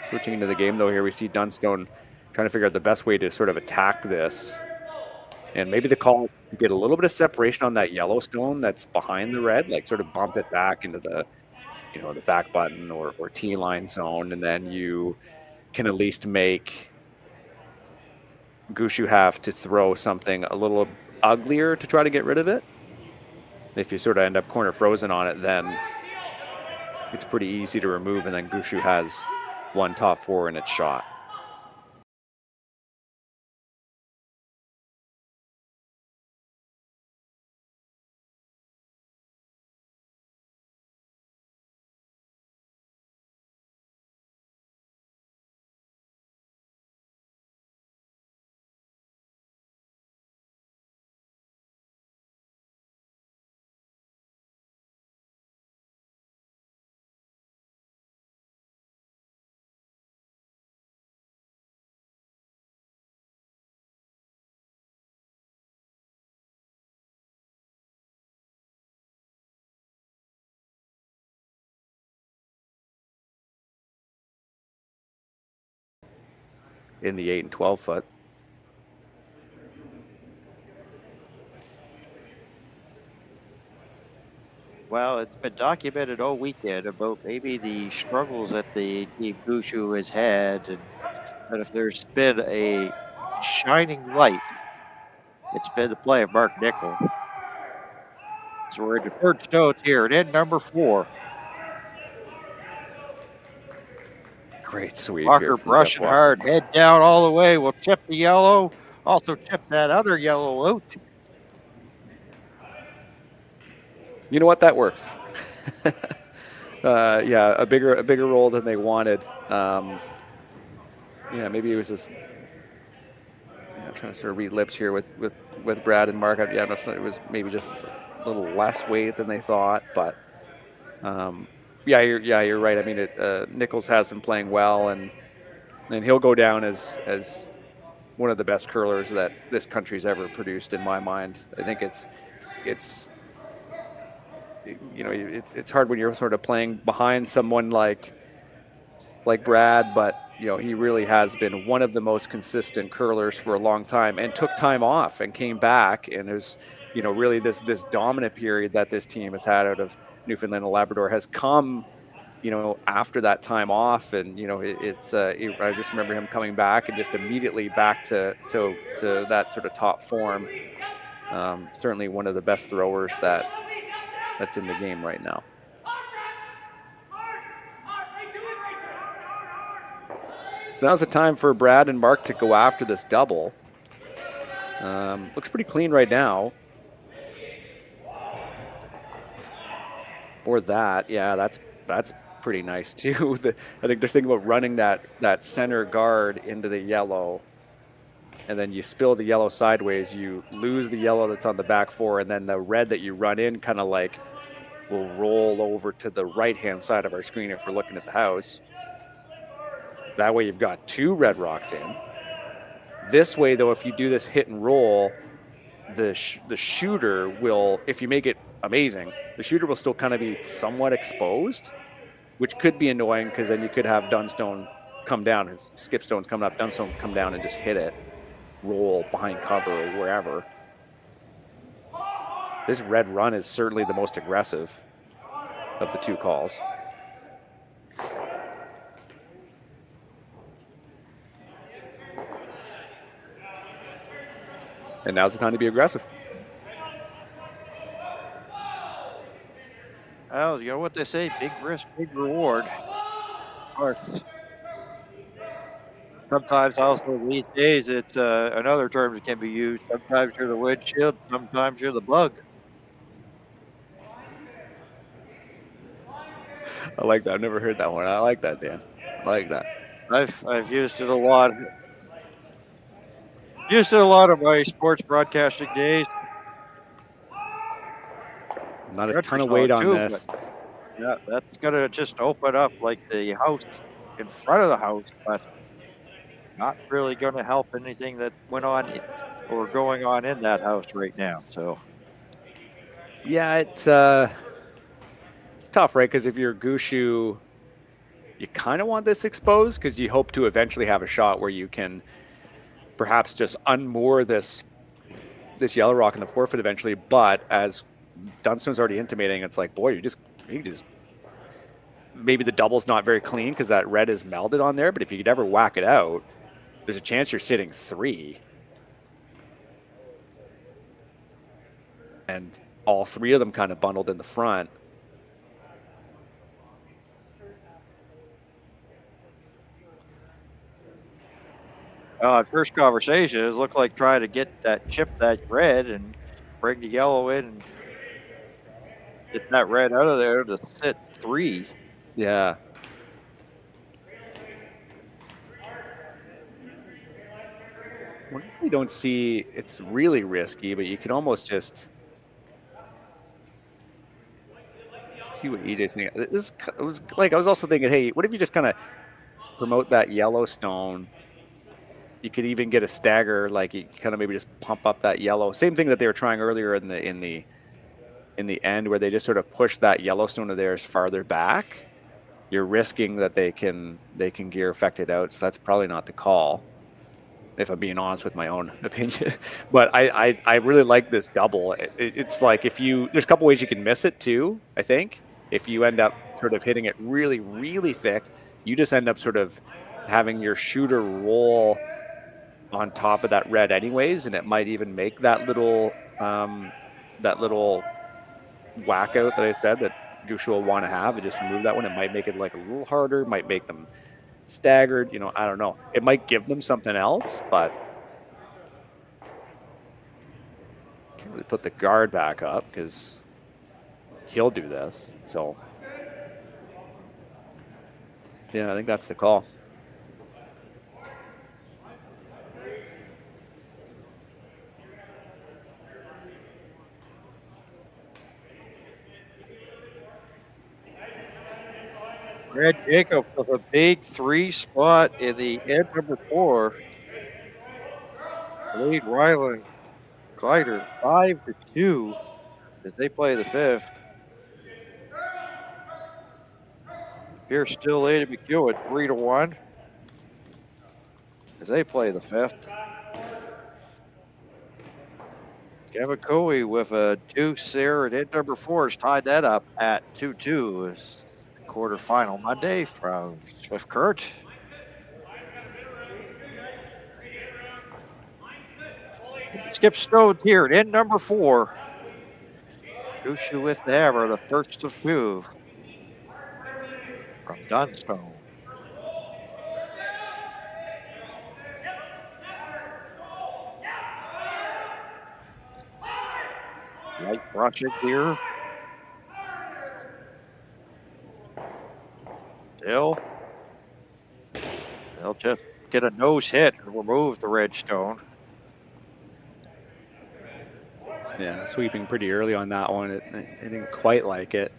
Switching into the game, though, here we see Dunstone trying to figure out the best way to sort of attack this. And maybe the call get a little bit of separation on that yellow stone that's behind the red, like sort of bump it back into the, the back button or T-line zone, and then you can at least make Gushue have to throw something a little uglier to try to get rid of it. if you sort of end up corner frozen on it, then it's pretty easy to remove, and then Gushue has one top 4 in its shot. In the 8 and 12 foot. Well, it's been documented all weekend about maybe the struggles that the team Gushue has had, and that if there's been a shining light, it's been the play of Mark Nickel. So we're into third stones here, and in number 4. Great sweep. Walker brushing hard, head down all the way. Will chip the yellow, also chip that other yellow out. You know what? That works. Yeah, a bigger roll than they wanted. Yeah, maybe it was just. I'm trying to sort of read lips here with Brad and Mark. Yeah, it was maybe just a little less weight than they thought, but yeah, you're right. I mean, Nichols has been playing well, and he'll go down as one of the best curlers that this country's ever produced, in my mind. I think it's you know, it's hard when you're sort of playing behind someone like Brad, but you know, he really has been one of the most consistent curlers for a long time, and took time off and came back, and is, you know, really this dominant period that this team has had out of Newfoundland and Labrador has come, you know, after that time off. And you know, I just remember him coming back and just immediately back to that sort of top form. Certainly one of the best throwers that's in the game right now. So now's the time for Brad and Mark to go after this double. Looks pretty clean right now. Or that, yeah, that's pretty nice too. I think they're thinking about running that center guard into the yellow, and then you spill the yellow sideways, you lose the yellow that's on the back 4, and then the red that you run in kind of like will roll over to the right-hand side of our screen if we're looking at the house. That way you've got 2 red rocks in. This way, though, if you do this hit and roll, the shooter will, if you make it amazing, the shooter will still kind of be somewhat exposed, which could be annoying, because then you could have Dunstone come down, and Skipstone's coming up, Dunstone come down and just hit it, roll behind cover or wherever. This red run is certainly the most aggressive of the 2 calls. And now's the time to be aggressive. Well, you know what they say, big risk, big reward. Of course. Sometimes also these days, it's another term that can be used. Sometimes you're the windshield, sometimes you're the bug. I like that. I've never heard that one. I like that, Dan. I like that. I've used it a lot. Used it a lot of my sports broadcasting days. Not a ton of weight on this. Yeah, that's gonna just open up like the house in front of the house, but not really gonna help anything that went on or going on in that house right now. So yeah, it's tough, right? Because if you're Gushue, you kind of want this exposed, because you hope to eventually have a shot where you can perhaps just unmoor this yellow rock in the forefoot eventually. But as Dunstone's already intimating, it's like, boy, you just maybe the double's not very clean because that red is melded on there, but if you could ever whack it out, there's a chance you're sitting 3. And all three of them kind of bundled in the front. First conversation, it looked like trying to get that chip that red and bring the yellow in and get that red out of there to sit 3. Yeah. We don't see it's really risky, but you can almost just see what EJ's thinking. This was like I was also thinking, hey, what if you just kind of promote that Yellowstone? You could even get a stagger, like you kind of maybe just pump up that yellow. Same thing that they were trying earlier in the end, where they just sort of push that Yellowstone of theirs farther back. You're risking that they can gear affect it out, so that's probably not the call, if I'm being honest with my own opinion. But I really like this double. It's like there's a couple ways you can miss it too, I think. If you end up sort of hitting it really, really thick, you just end up sort of having your shooter roll on top of that red anyways, and it might even make that little whack out that I said that Gushue will want to have. And just remove that one. It might make it like a little harder, might make them staggered, I don't know. It might give them something else, but can't really put the guard back up because he'll do this. So yeah, I think that's the call. Brad Jacob with a big 3 spot in the end number 4. Lead Ryland Glider 5-2 as they play the 5th. Here's still A to McEwen 3-1 as they play the 5th. Kevin Coey with a deuce there at end number 4 has tied that up at 2-2. Quarterfinal Monday from Swift Current. Skip Stone here at end number 4. Gushue with the hammer, the first of 2 from Dunstone. Light brushing here. They'll just get a nose hit and remove the red stone. Yeah, sweeping pretty early on that one. It didn't quite like it.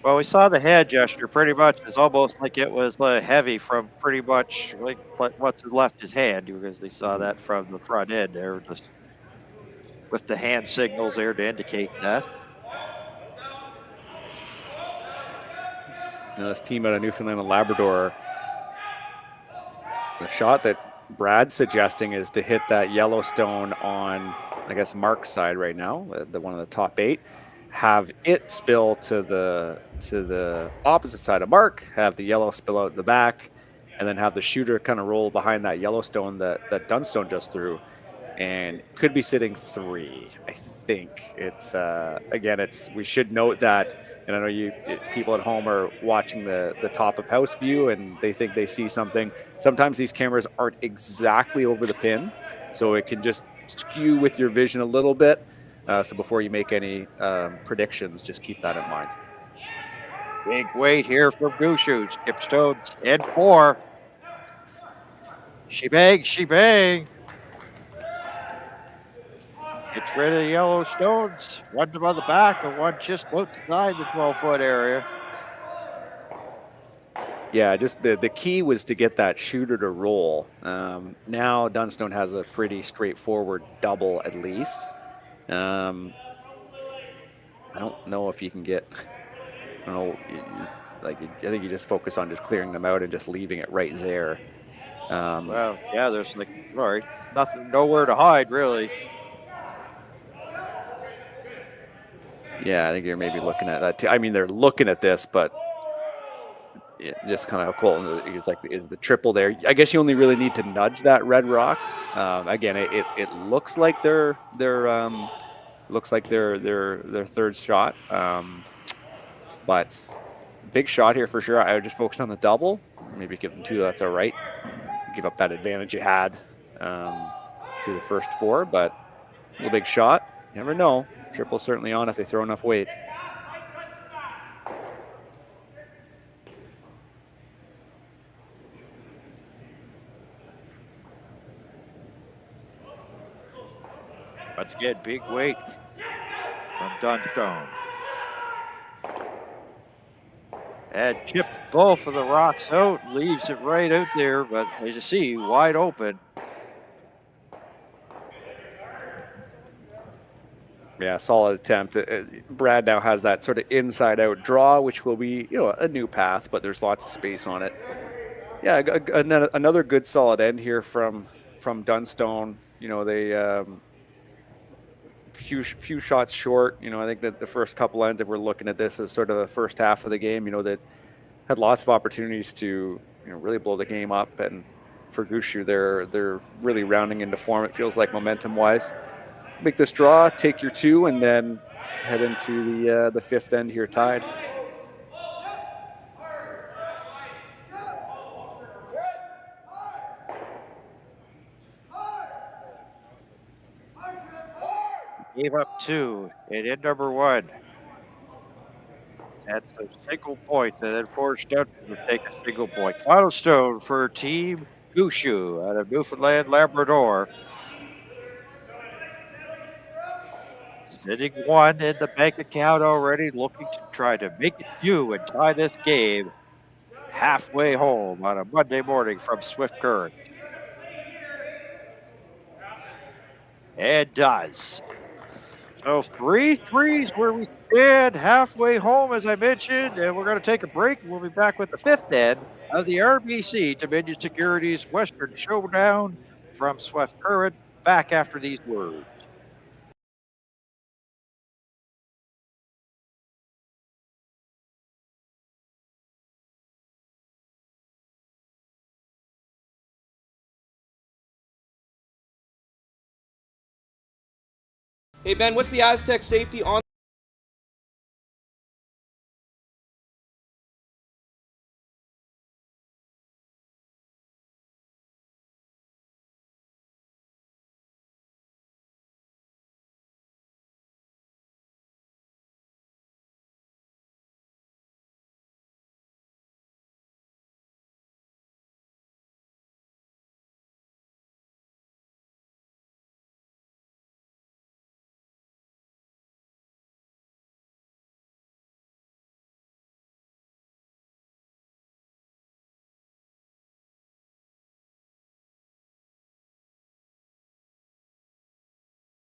Well, we saw the head gesture pretty much. It's almost like it was heavy from pretty much like what's left his hand, because they saw that from the front end there, just with the hand signals there to indicate that. This team out of Newfoundland and Labrador, the shot that Brad's suggesting is to hit that Yellowstone on, I guess, Mark's side right now, the one of the top 8, have it spill to the opposite side of Mark, have the yellow spill out the back, and then have the shooter kind of roll behind that Yellowstone that Dunstone just threw, and could be sitting 3. I think it's again, we should note that. And I know people at home are watching the top of house view and they think they see something. Sometimes these cameras aren't exactly over the pin, so it can just skew with your vision a little bit. So before you make any predictions, just keep that in mind. Big weight here from Gushue. Skip Stones in 4. She bang. Gets rid of the yellow stones. One on the back and one just outside the 12-foot area. Yeah, just the key was to get that shooter to roll. Now Dunstone has a pretty straightforward double at least. I don't know if you can get, I think you just focus on just clearing them out and just leaving it right there. Well, yeah, there's nothing, nowhere to hide really. Yeah, I think you're maybe looking at that too. I mean, they're looking at this, but it just kind of cool. It's like, is the triple there? I guess you only really need to nudge that red rock. Again, it looks like they're Looks like their third shot. But big shot here for sure. I would just focus on the double. Maybe give them 2. That's all right. Give up that advantage you had to the first 4, but a big shot. You never know. Triple certainly on if they throw enough weight. Let's get big weight from Dunstone. And chipped both of the rocks out, leaves it right out there, but as you see, wide open. Yeah, solid attempt. Brad now has that sort of inside-out draw, which will be, a new path, but there's lots of space on it. Yeah, another good solid end here from Dunstone. They few shots short. I think that the first couple ends, if we're looking at this as sort of the first half of the game, that had lots of opportunities to really blow the game up. And for Gushue, they're really rounding into form. It feels like momentum-wise. Make this draw, take your 2, and then head into the fifth end here tied. Gave up 2 in end number 1. That's a single point, and then forced out to take a single point. Final stone for Team Gushue out of Newfoundland, Labrador. Sitting 1 in the bank account already, looking to try to make it 2 and tie this game halfway home on a Monday morning from Swift Current. And does. So 3 threes where we stand halfway home, as I mentioned, and we're going to take a break. We'll be back with the fifth end of the RBC Dominion Securities Western Showdown from Swift Current. Back after these words. Hey Ben, what's the Aztec safety on?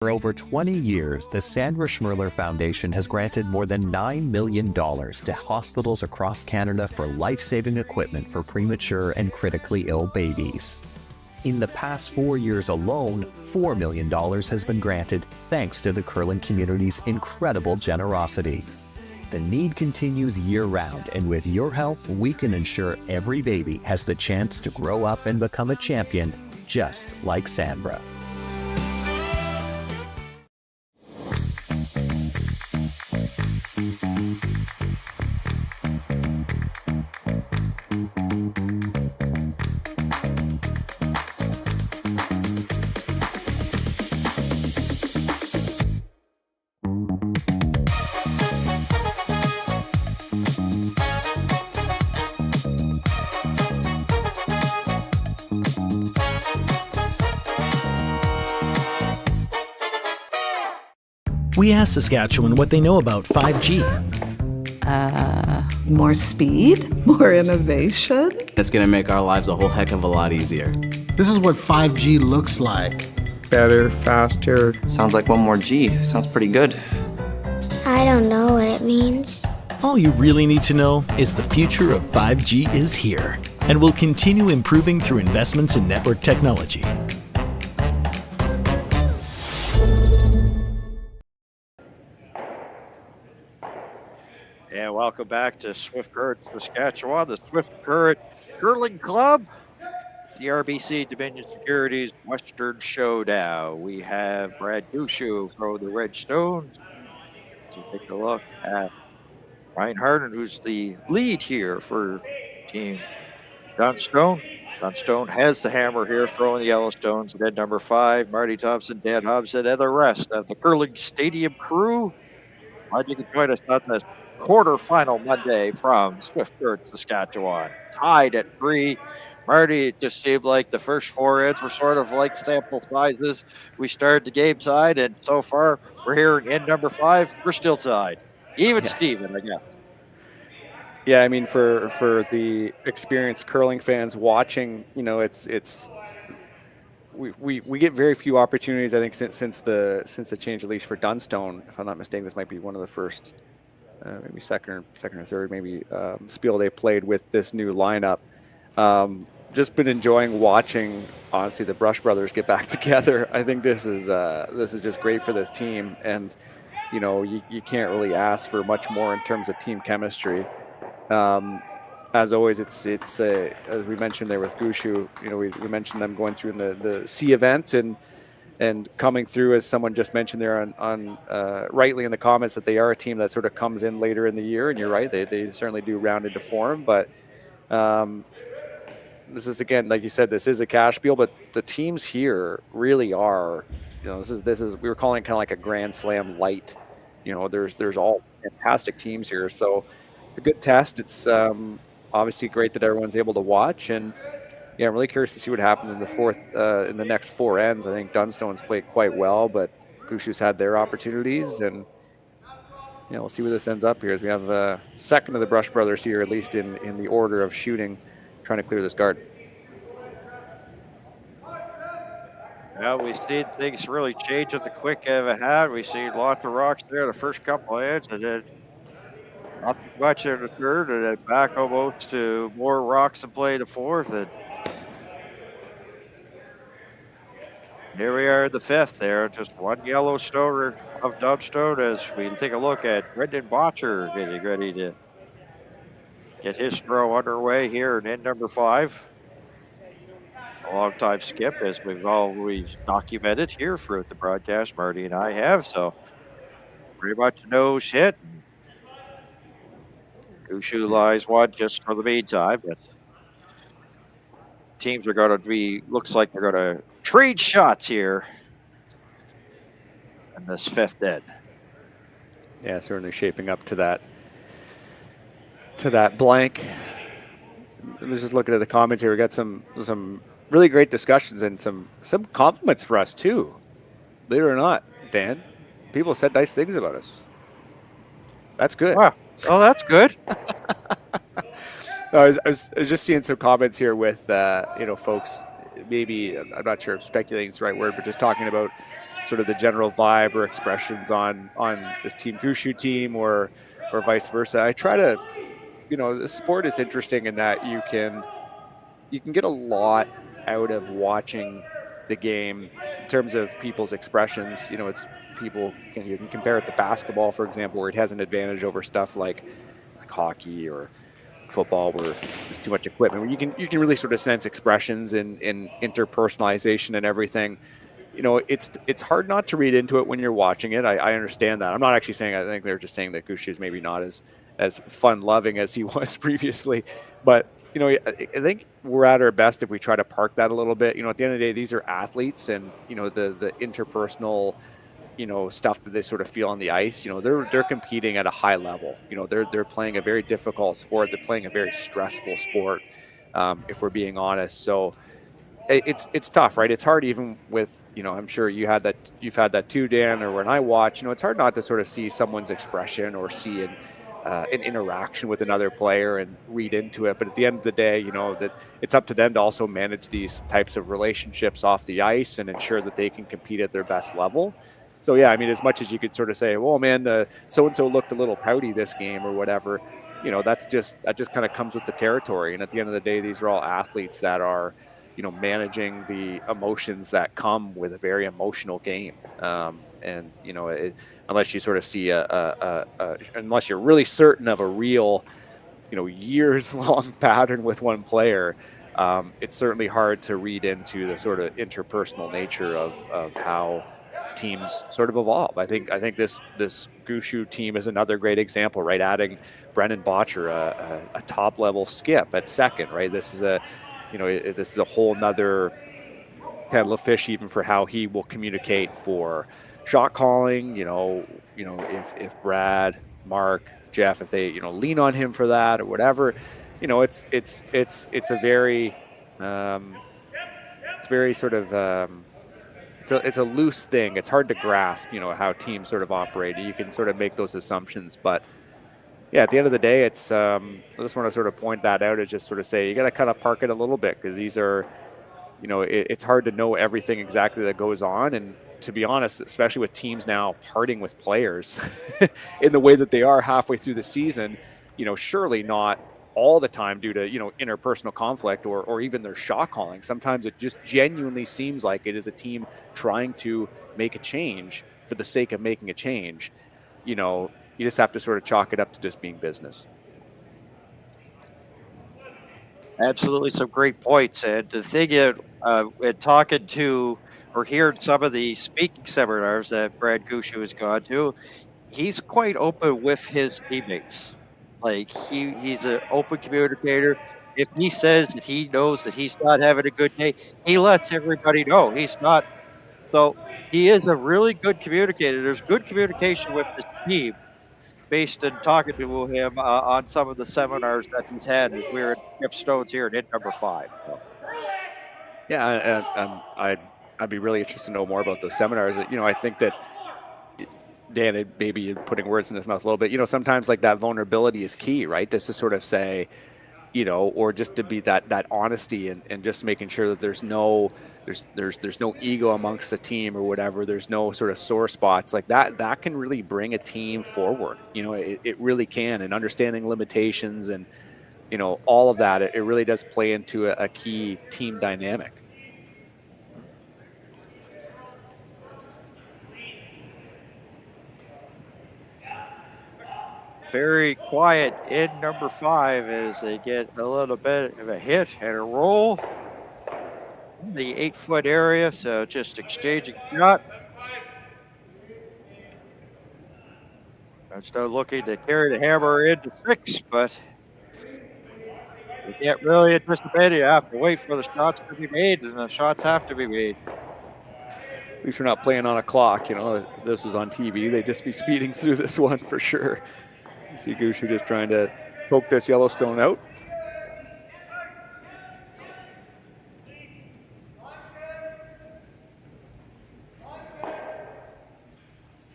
For over 20 years, the Sandra Schmirler Foundation has granted more than $9 million to hospitals across Canada for life-saving equipment for premature and critically ill babies. In the past 4 years alone, $4 million has been granted thanks to the curling community's incredible generosity. The need continues year-round, and with your help, we can ensure every baby has the chance to grow up and become a champion, just like Sandra. We asked Saskatchewan what they know about 5G. More speed, more innovation. It's going to make our lives a whole heck of a lot easier. This is what 5G looks like. Better, faster. Sounds like one more G. Sounds pretty good. I don't know what it means. All you really need to know is the future of 5G is here and will continue improving through investments in network technology. And welcome back to Swift Current, Saskatchewan, the Swift Current Curling Club. the RBC Dominion Securities Western Showdown. We have Brad Gushue from the Red Stones. So take a look at Ryan Harden, who's the lead here for Team Dunstone. Dunstone has the hammer here, throwing the Yellowstones. And then number 5, Marty Thompson, Dan Hobson, and the rest of the curling stadium crew. Glad you can join us on this quarterfinal Monday from Swift Current, Saskatchewan. Tied at 3. Marty, it just seemed like the first 4 ends were sort of like sample sizes. We started the game tied, and so far we're here in end number 5. We're still tied. Even Steven, I guess. Yeah, I mean, for the experienced curling fans watching, you know, we get very few opportunities. I think since the change, at least for Dunstone, if I'm not mistaken, this might be one of the first, maybe second or third, maybe spiel they played with this new lineup. Just been enjoying watching, honestly, the Brush brothers get back together. I think this is just great for this team, and you know, you can't really ask for much more in terms of team chemistry. As always, it's as we mentioned there with Gushue, you know, we mentioned them going through in the C event and coming through, as someone just mentioned there on rightly in the comments, that they are a team that sort of comes in later in the year, and you're right, they certainly do round into form, but this is, again, like you said, this is a cash deal, but the teams here really are, you know, this is we were calling it kind of like a Grand Slam light. You know, there's all fantastic teams here, so it's a good test. It's obviously great that everyone's able to watch, and yeah, I'm really curious to see what happens in the next 4 ends. I think Dunstone's played quite well, but Gushue's had their opportunities, and you know, we'll see where this ends up here. As we have a second of the Brush brothers here, at least in the order of shooting, trying to clear this guard. Well, we see things really change at the quick of a hat. We see lots of rocks there the first couple of ends, and then not much in the third, and then back almost to more rocks to play the fourth. And here we are in the 5th there. Just one Yellowstone of Dunstone as we take a look at Brendan Botcher getting ready to get his throw underway here in end number 5. A long time skip, as we've always documented here throughout the broadcast, Marty and I have. So pretty much no hit. Gushue lies one just for the meantime, but teams are going to be, looks like they're going to trade shots here in this 5th end. Yeah, certainly shaping up to that blank. I was just looking at the comments here. We got some really great discussions and some compliments for us too. Believe it or not, Dan, people said nice things about us. That's good. Wow. Oh, that's good. No, I was just seeing some comments here with you know, folks. Maybe, I'm not sure if speculating is the right word, but just talking about sort of the general vibe or expressions on this Team Gushue team or vice versa. I try to, you know, the sport is interesting in that you can get a lot out of watching the game in terms of people's expressions. You know, it's you can compare it to basketball, for example, where it has an advantage over stuff like hockey or football, where there's too much equipment, where you can really sort of sense expressions in interpersonalization and everything. You know, it's hard not to read into it when you're watching it. I understand that. I'm not actually saying, I think they're just saying that Gushue is maybe not as fun-loving as he was previously. But, you know, I think we're at our best if we try to park that a little bit. You know, at the end of the day, these are athletes, and, you know, the interpersonal, you know, stuff that they sort of feel on the ice, you know, they're competing at a high level. You know, they're playing a very difficult sport. They're playing a very stressful sport, if we're being honest. So it's tough, right? It's hard even with, you know, I'm sure you've had that too, Dan, or when I watch, you know, it's hard not to sort of see someone's expression or see an interaction with another player and read into it. But at the end of the day, you know, that it's up to them to also manage these types of relationships off the ice and ensure that they can compete at their best level. So yeah, I mean, as much as you could sort of say, well, man, so-and-so looked a little pouty this game or whatever, you know, that just kind of comes with the territory. And at the end of the day, these are all athletes that are, you know, managing the emotions that come with a very emotional game. And, you know, unless you sort of see unless you're really certain of a real, you know, years-long pattern with one player, it's certainly hard to read into the sort of interpersonal nature of how teams sort of evolve. I think this Gushue team is another great example, right? Adding Brennan Botcher, a top level skip at second, right? This is this is a whole nother kettle of fish even for how he will communicate for shot calling. If Brad, Mark, Jeff, if they lean on him for that or whatever, it's a very it's very sort of it's a loose thing. It's hard to grasp, how teams sort of operate. You can sort of make those assumptions, but yeah, at the end of the day, it's I just want to sort of point that out, is just sort of say you got to kind of park it a little bit, because these are, it's hard to know everything exactly that goes on. And to be honest, especially with teams now parting with players in the way that they are halfway through the season, surely not all the time due to, interpersonal conflict or even their shot calling. Sometimes it just genuinely seems like it is a team trying to make a change for the sake of making a change. You just have to sort of chalk it up to just being business. Absolutely, some great points. And the thing is, talking to or hearing some of the speaking seminars that Brad Gushue has gone to, he's quite open with his teammates. Like he's an open communicator. If he says that he knows that he's not having a good day, he lets everybody know he's not. So he is a really good communicator. There's good communication with his team, based on talking to him on some of the seminars that he's had as we're at Jeff Stone's here at number 5. So. Yeah, I'd be really interested to know more about those seminars. I think that Dan, maybe putting words in his mouth a little bit, sometimes like that vulnerability is key, right? Just to sort of say, or just to be that honesty and just making sure that there's no ego amongst the team or whatever. There's no sort of sore spots like that can really bring a team forward. It really can. And understanding limitations and, all of that, it really does play into a key team dynamic. Very quiet in number 5 as they get a little bit of a hit and a roll in the 8-foot area. So just exchanging shot. I'm still looking to carry the hammer into 6, but you can't really anticipate it. You have to wait for the shots to be made, and the shots have to be made. At least we're not playing on a clock. If this was on TV, they'd just be speeding through this one for sure. You see Gushue just trying to poke this Yellowstone out.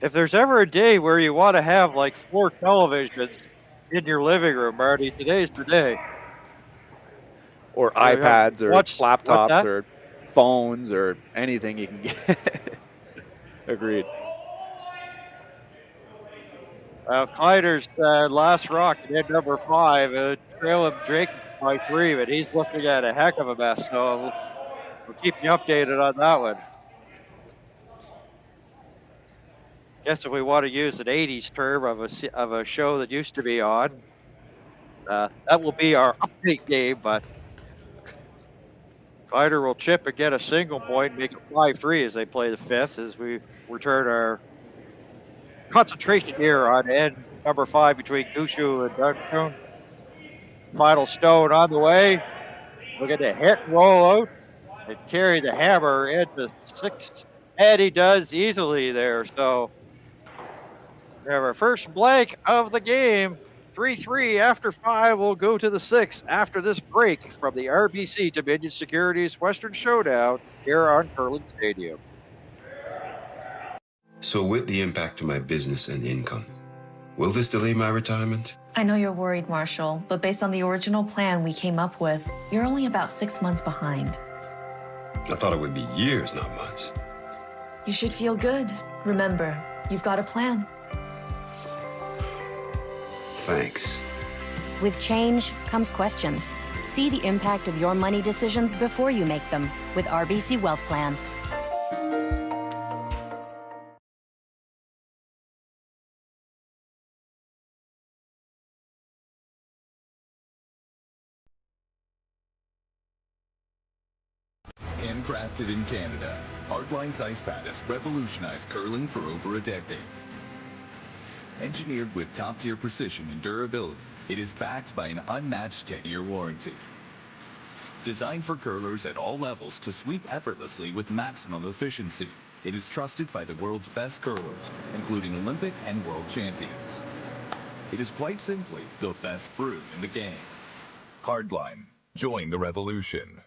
If there's ever a day where you want to have like 4 televisions in your living room, Marty, today's the day. Or iPads or laptops or phones or anything you can get. Agreed. Kleider's last rock at number 5, trail him Drake by 3, but he's looking at a heck of a mess. So we'll keep you updated on that one. Guess if we want to use an 80s term of a show that used to be on, that will be our update game. But Kleider will chip and get a single point, make it 5-3 as they play the 5th, as we return our concentration here on end number 5 between Gushue and Dunstone. Final stone on the way. We're going to hit, roll out, and carry the hammer into 6. And he does easily there. So we have our first blank of the game. 3-3 after 5. We'll go to the 6th after this break from the RBC Dominion Securities Western Showdown here on Curling Stadium. So with the impact to my business and income, will this delay my retirement? I know you're worried, Marshall, but based on the original plan we came up with, you're only about 6 months behind. I thought it would be years, not months. You should feel good. Remember, you've got a plan. Thanks. With change comes questions. See the impact of your money decisions before you make them with RBC Wealth Plan. handcrafted in Canada, Hardline's ice pad has revolutionized curling for over a decade. Engineered with top-tier precision and durability, it is backed by an unmatched 10-year warranty. Designed for curlers at all levels to sweep effortlessly with maximum efficiency, it is trusted by the world's best curlers, including Olympic and world champions. It is quite simply the best brew in the game. Hardline. Join the revolution.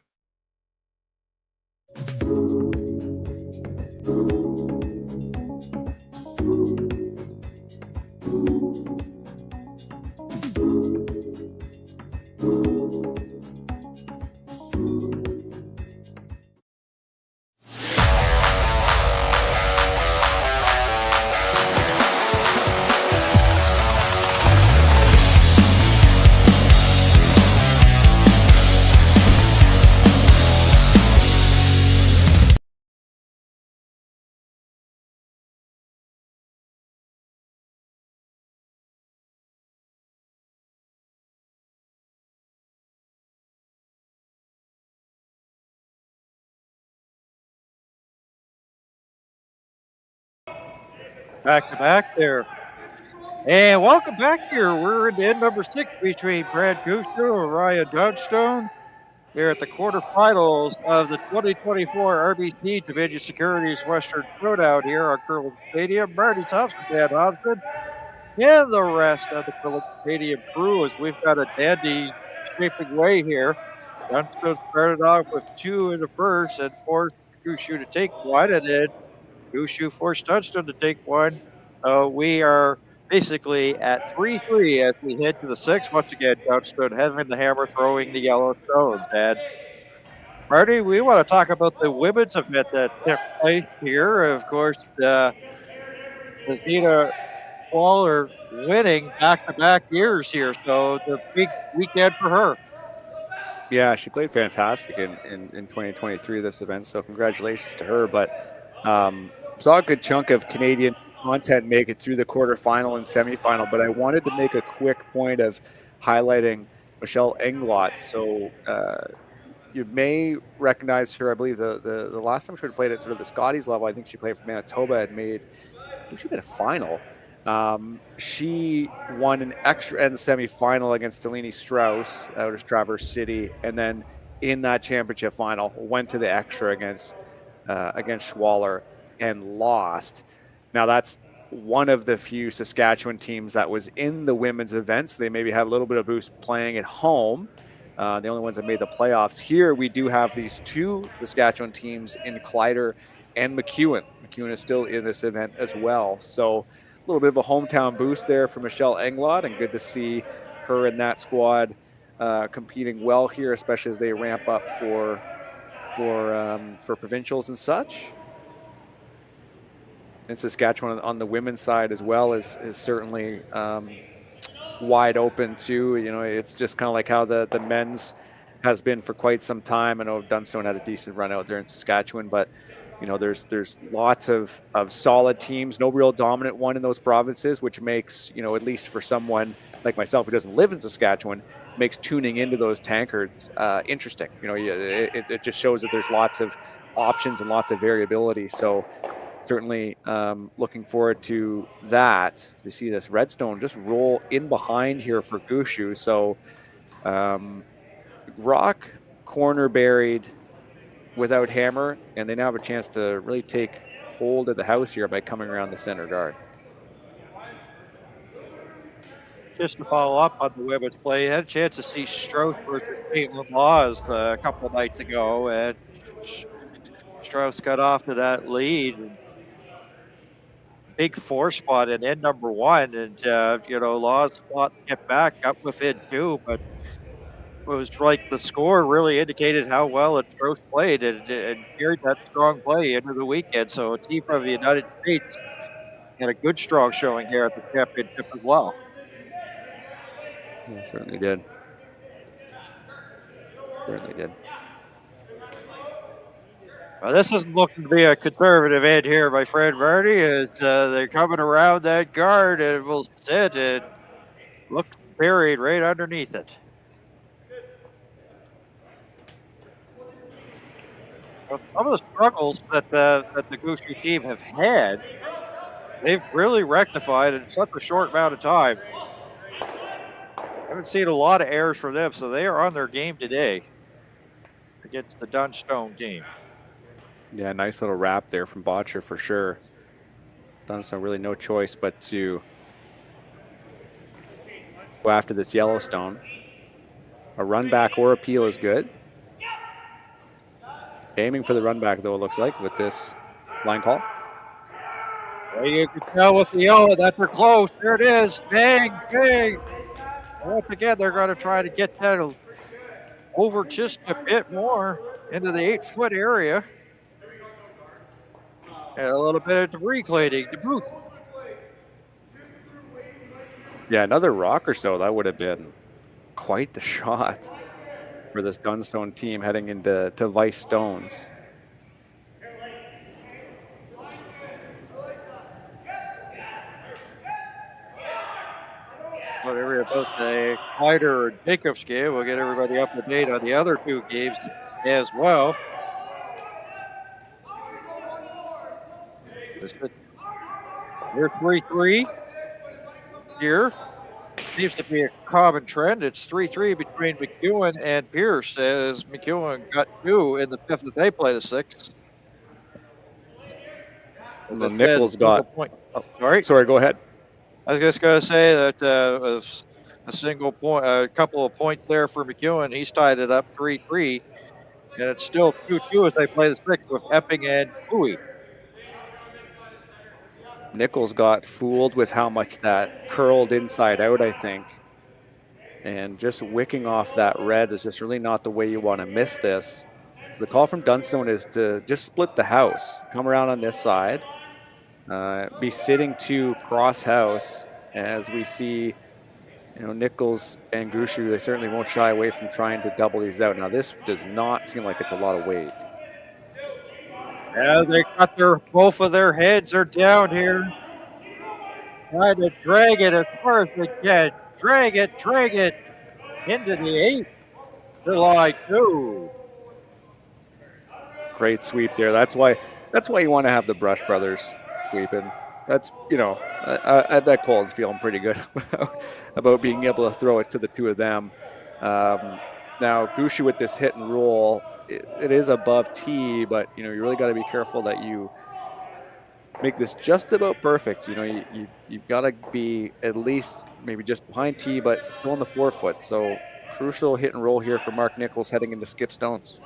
Back to back there. And welcome back here. We're in end number 6 between Brad Gushue and Ryan Dunstone here at the quarterfinals of the 2024 RBC Dominion Securities Western Showdown here on Curling Stadium. Marty, Thompson, Dan Thompson, and the rest of the Curling Stadium crew as we've got a dandy shaping way here. Dunstone started off with 2 in the first and forced Gushue to take 1, and then Gushue forced Dunstone to take 1. We are basically at 3-3 as we head to the 6th. Once again, Dunstone having the hammer, throwing the yellow stones. And Marty, we want to talk about the women's event that took place here. Of course, Zina Schwaller winning back-to-back years here. So the big weekend for her. Yeah, she played fantastic in 2023, this event. So congratulations to her. But saw a good chunk of Canadian content make it through the quarterfinal and semifinal, but I wanted to make a quick point of highlighting Michelle Englot. So you may recognize her. I believe the last time she played at sort of the Scotties level, I think she played for Manitoba and I think she made a final. She won an extra end semifinal against Delaney Strauss out of Traverse City, and then in that championship final went to the extra against Schwaller and lost. Now that's one of the few Saskatchewan teams that was in the women's events. They maybe had a little bit of boost playing at home. The only ones that made the playoffs. Here we do have these 2 Saskatchewan teams in Kleider and McEwen. McEwen is still in this event as well. So a little bit of a hometown boost there for Michelle Englot, and good to see her and that squad competing well here, especially as they ramp up for provincials and such. And Saskatchewan on the women's side as well is certainly wide open too. You know, it's just kind of like how the men's has been for quite some time. I know Dunstone had a decent run out there in Saskatchewan, but you know, there's lots of solid teams, no real dominant one in those provinces, which makes, you know, at least for someone like myself who doesn't live in Saskatchewan, makes tuning into those tankards interesting. You know, it just shows that there's lots of options and lots of variability. So certainly looking forward to that. You see this Redstone just roll in behind here for Gushue. So rock corner buried without hammer, and they now have a chance to really take hold of the house here by coming around the center guard. Just to follow up on the women's play, I had a chance to see Strauss versus Caitlin Laws a couple of nights ago, and Strauss got off to that lead. Big 4 spot in end number 1, and you know, Laws fought to get back up within 2, but it was like the score really indicated how well Strauss played and carried that strong play into the weekend. So a team from the United States had a good strong showing here at the championship as well. Yeah, certainly did. Certainly did. Well, this isn't looking to be a conservative end here, my friend Marty, as they're coming around that guard and will sit and look buried right underneath it. Well, some of the struggles that the Gushue team have had, they've really rectified in such a short amount of time. I haven't seen a lot of errors from them, so they are on their game today against the Dunstone team. Yeah, nice little wrap there from Botcher for sure. Dunstone really no choice but to go after this Yellowstone. A run back or appeal is good. Aiming for the run back, though, it looks like, with this line call. Well, you can tell with the yellow that they're close. There it is. Bang, bang. Once again, they're going to try to get that over just a bit more into the 8-foot area. And a little bit of debris cleaning to boot. Yeah, another rock or so, that would have been quite the shot for this Dunstone team heading into Vice Stones. Whatever about the Clyder and Jacobs game, we'll get everybody up to date on the other two games as well. We're 3-3 here. Seems to be a common trend. It's 3-3 between McEwen and Pierce, as McEwen got 2 in the 5th that they play the 6th. And then Nichols got. Oh, sorry. Sorry, go ahead. I was just going to say that a single point, a couple of points there for McEwen. He's tied it up 3-3, and it's still 2-2 as they play the 6th with Epping and Bowie. Nichols got fooled with how much that curled inside out, I think. And just wicking off that red is just really not the way you want to miss this. The call from Dunstone is to just split the house. Come around on this side. Be sitting to cross house as we see, Nichols and Gushue, they certainly won't shy away from trying to double these out. Now, this does not seem like it's a lot of weight. Yeah, they got both of their heads are down here. Trying to drag it as far as they can. Drag it into the 8 to line 2. Great sweep there. That's why you want to have the Brush brothers sweeping. That's, I bet Colin's feeling pretty good about being able to throw it to the two of them. Now, Gushue with this hit and roll, it is above tee, but you really got to be careful that you make this just about perfect. You've got to be at least maybe just behind tee, but still in the 4-foot. So crucial hit and roll here for Mark Nichols heading into Skip Stones.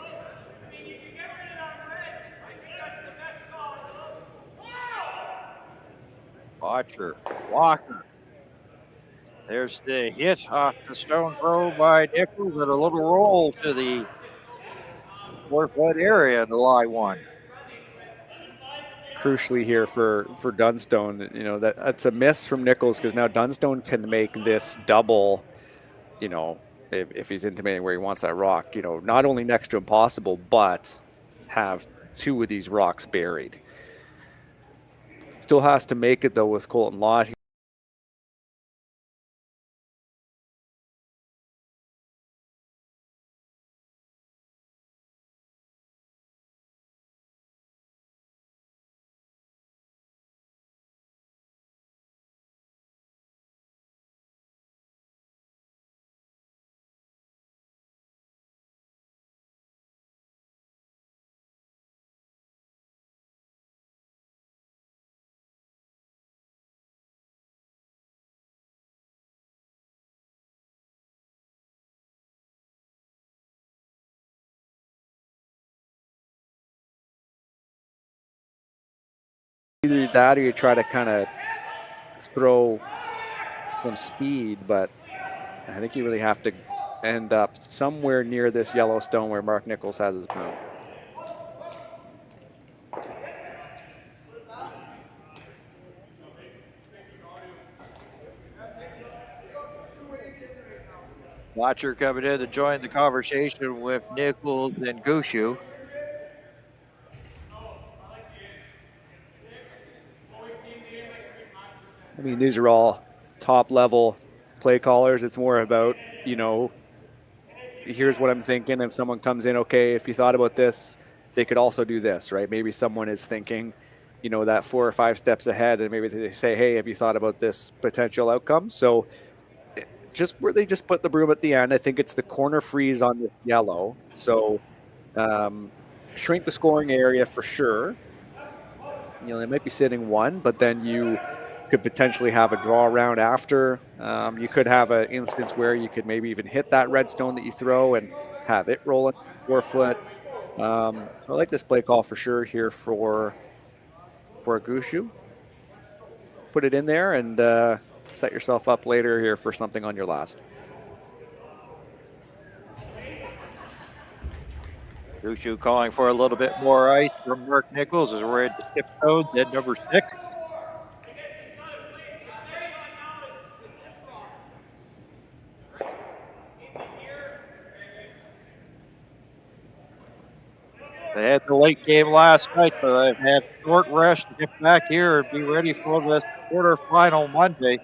Botcher, Walker. There's the hit off the stone throw by Nichols and a little roll to the 4-foot area to lie 1. Crucially here for Dunstone, that's a miss from Nichols because now Dunstone can make this double, if he's intimating where he wants that rock, not only next to impossible, but have 2 of these rocks buried. Still has to make it though with Colton Lott. Either that or you try to kind of throw some speed, but I think you really have to end up somewhere near this Yellowstone where Mark Nichols has his mount. Watcher coming in to join the conversation with Nichols and Gushue. I mean, these are all top-level play callers. It's more about, here's what I'm thinking. If someone comes in, okay, if you thought about this, they could also do this, right? Maybe someone is thinking, that 4 or 5 steps ahead, and maybe they say, hey, have you thought about this potential outcome? So just where they just put the broom at the end, I think it's the corner freeze on this yellow. So shrink the scoring area for sure. They might be sitting 1, but then you could potentially have a draw round after. You could have an instance where you could maybe even hit that red stone that you throw and have it roll in 4 foot. I like this play call for sure here for a Gushue. Put it in there and set yourself up later here for something on your last. Gushue calling for a little bit more ice from Mark Nichols as we're at skip codes at number 6. They had the late game last night, so they've had short rest to get back here and be ready for this quarterfinal Monday.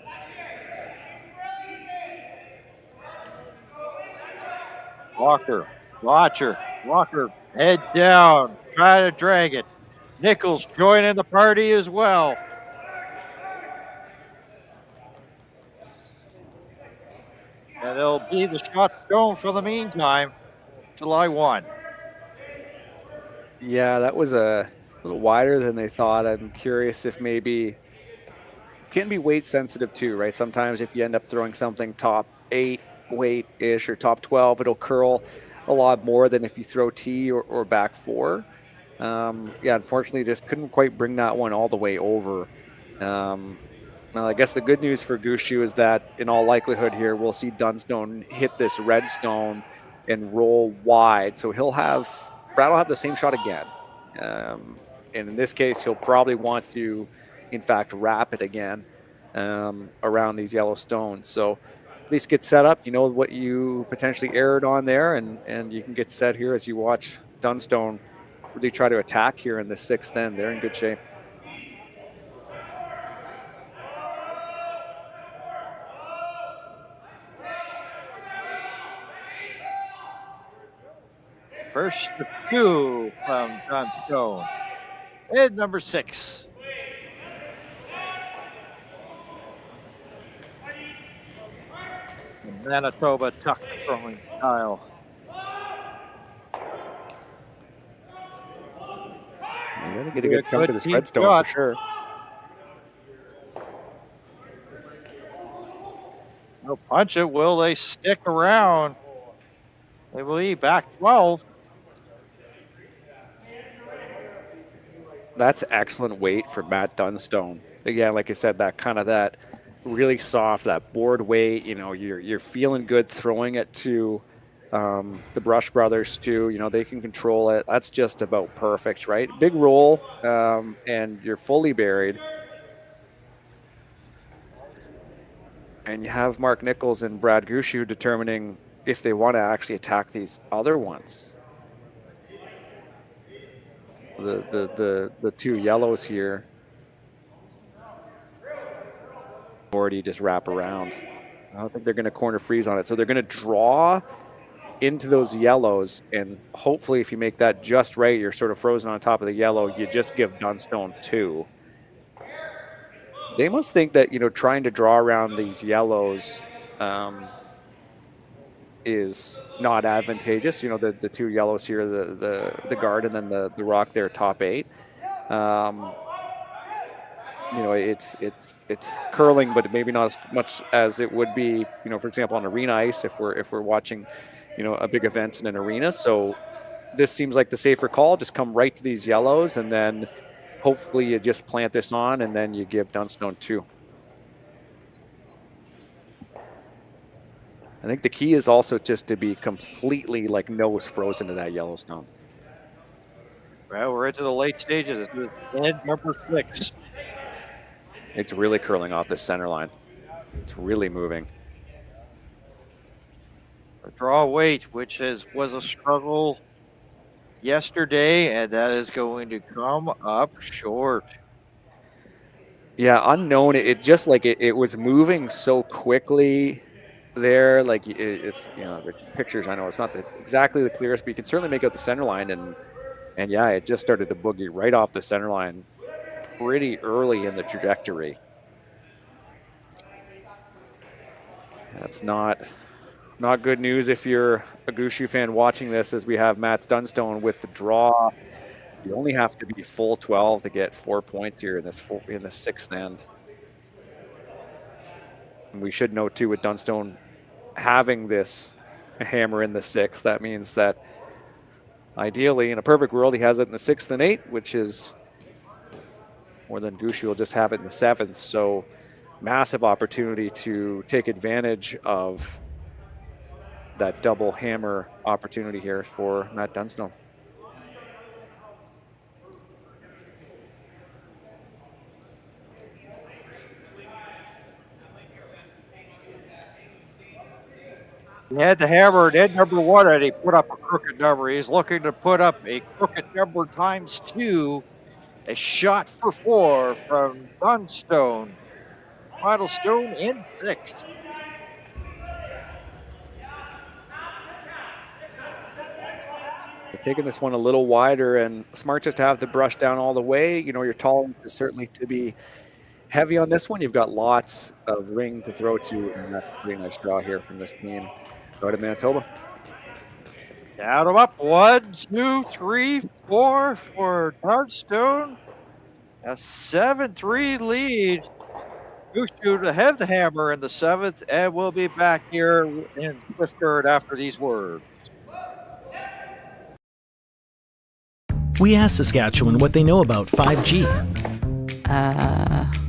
Walker, head down, try to drag it. Nichols joining the party as well. And they'll be the shot stone for the meantime, July 1. Yeah, that was a little wider than they thought. I'm curious if maybe can be weight sensitive too, right? Sometimes if you end up throwing something top 8 weight-ish or top 12, it'll curl a lot more than if you throw T or back 4. Unfortunately, just couldn't quite bring that one all the way over. Now, I guess the good news for Gushue is that in all likelihood here, we'll see Dunstone hit this red stone and roll wide. So Brad will have the same shot again. And in this case, he'll probably want to, in fact, wrap it again around these yellow stones. So at least get set up. You know what you potentially erred on there, and you can get set here as you watch Dunstone really try to attack here in the 6th end. They're in good shape. First to 2 from Dunstone. And number 6. Manitoba tuck throwing style. You're going to get a good chunk of this red stone for sure. They'll punch it. Will they stick around? They will be back 12. That's excellent weight for Matt Dunstone. Again, like I said, that really soft, that board weight. You're feeling good throwing it to the Brush brothers too. They can control it. That's just about perfect, right? Big roll, and you're fully buried. And you have Mark Nichols and Brad Gushue determining if they want to actually attack these other ones. The 2 yellows here. Already just wrap around. I don't think they're going to corner freeze on it. So they're going to draw into those yellows, and hopefully if you make that just right, you're sort of frozen on top of the yellow, you just give Dunstone 2. They must think that, trying to draw around these yellows is not advantageous. The 2 yellows here, the guard and then the rock there, top 8. It's curling, but maybe not as much as it would be, for example, on arena ice if we're watching, a big event in an arena. So this seems like the safer call. Just come right to these yellows, and then hopefully you just plant this on, and then you give Dunstone 2. I think the key is also just to be completely nose frozen to that yellow stone. Well, we're into the late stages. This is end number 6. It's really curling off the center line. It's really moving. A draw weight, which was a struggle yesterday, and that is going to come up short. Yeah, unknown. It just it was moving so quickly there. It's the pictures. I know it's not exactly the clearest, but you can certainly make out the center line, and And yeah, it just started to boogie right off the center line pretty early in the trajectory. That's not good news if you're a Gushue fan watching this, as we have Matt Dunstone with the draw. You only have to be full 12 to get 4 points here in the sixth end. And we should note too, with Dunstone having this hammer in the sixth, that means that ideally, in a perfect world, he has it in the sixth and eighth, which is more than Gushue will just have it in the seventh. So massive opportunity to take advantage of that double hammer opportunity here for Matt Dunstone. He had the hammer at number 1, and he put up a crooked number. He's looking to put up a crooked number times 2. A shot for 4 from Dunstone. Final stone in 6. They're taking this one a little wider, and smart just to have the brush down all the way. You know, your tolerance is certainly to be heavy on this one. You've got lots of ring to throw to, and that's a pretty nice draw here from this team out of Manitoba. Count them up. 1, 2, 3, 4 for Dunstone. A 7-3 lead. Gushue to have the hammer in the 7th, and we'll be back here in fifth third after these words. We asked Saskatchewan what they know about 5G.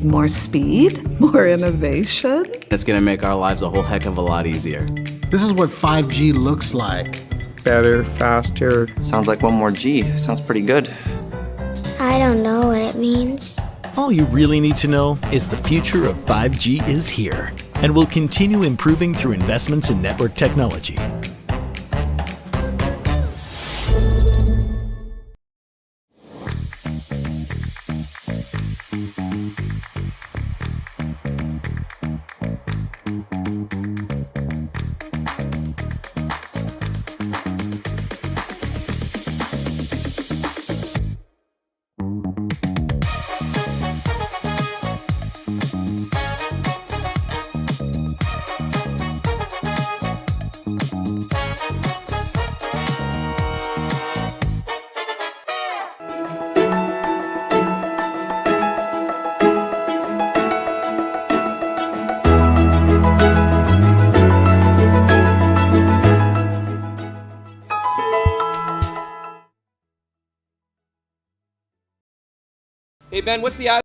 More speed, more innovation. It's gonna make our lives a whole heck of a lot easier. This is what 5G looks like. Better, faster. Sounds like one more G. Sounds pretty good. I don't know what it means. All you really need to know is the future of 5G is here and will continue improving through investments in network technology. Hey, Ben, what's the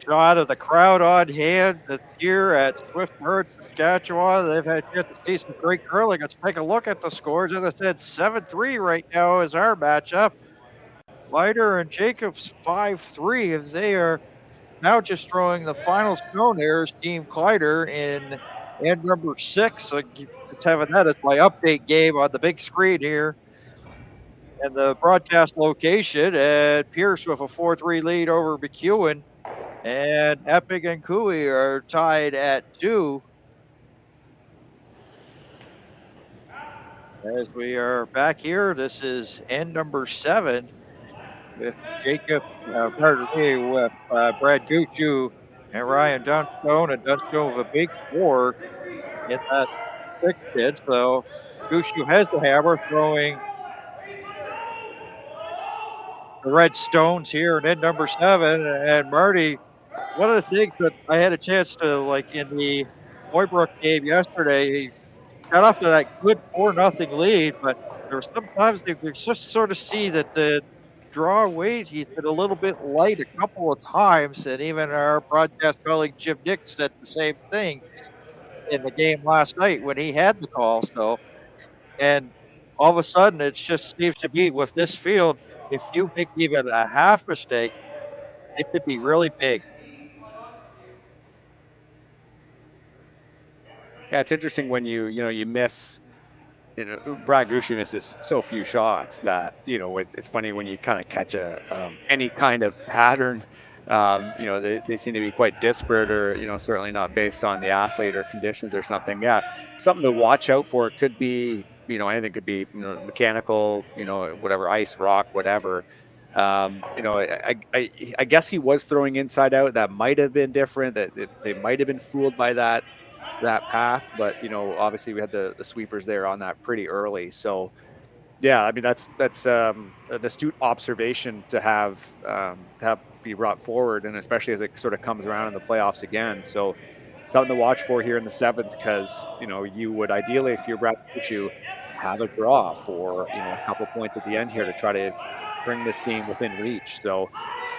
Shot of the crowd on hand that's here at Swift Current, Saskatchewan. They've had a chance to see some great curling. Let's take a look at the scores. As I said, 7-3 right now is our matchup. Leiter and Jacobs 5-3 as they are now just throwing the final stone here is Team Kleider in end number 6. So just having that as my update game on the big screen here. And the broadcast location, and Pierce with a 4-3 lead over McEwen. And Epic and Cooey are tied at 2. As we are back here, this is end number 7 with Jacob, with Brad Gushue and Ryan Dunstone, and Dunstone with a big 4 in that 6 bid. So Gushue has the hammer, throwing the red stones here in end number 7. And Marty, one of the things that I had a chance to, like in the Hoybrook game yesterday, he got off to that good 4-0 lead, but There sometimes you can just sort of see that the draw weight, he's been a little bit light a couple of times, and even our broadcast colleague Jim Nick said the same thing in the game last night when he had the call. So, and all of a sudden, it just seems to be with this field, if you make even a half mistake, it could be really big. Yeah, it's interesting when you miss. Brad Gushue misses so few shots that it's funny when you kind of catch any kind of pattern. They seem to be quite disparate, or certainly not based on the athlete or conditions or something. Yeah, something to watch out for. It could be anything. Could be mechanical, whatever, ice, rock, whatever. I guess he was throwing inside out. That might have been different. That they might have been fooled by that path, but obviously we had the sweepers there on that pretty early. So yeah, I mean that's an astute observation to have be brought forward, and especially as it sort of comes around in the playoffs again. So something to watch for here in the 7th, because you would ideally, if you're Brad Gushue, have a draw for a couple points at the end here to try to bring this game within reach. So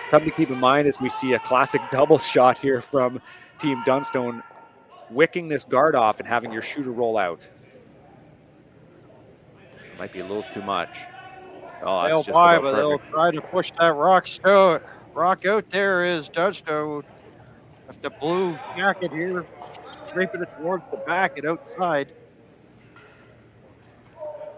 something to keep in mind as we see a classic double shot here from Team Dunstone, wicking this guard off and having your shooter roll out. Might be a little too much. Oh, that's just but they'll try to push that rock out there is Dunstone with the blue jacket here, scraping it towards the back and outside.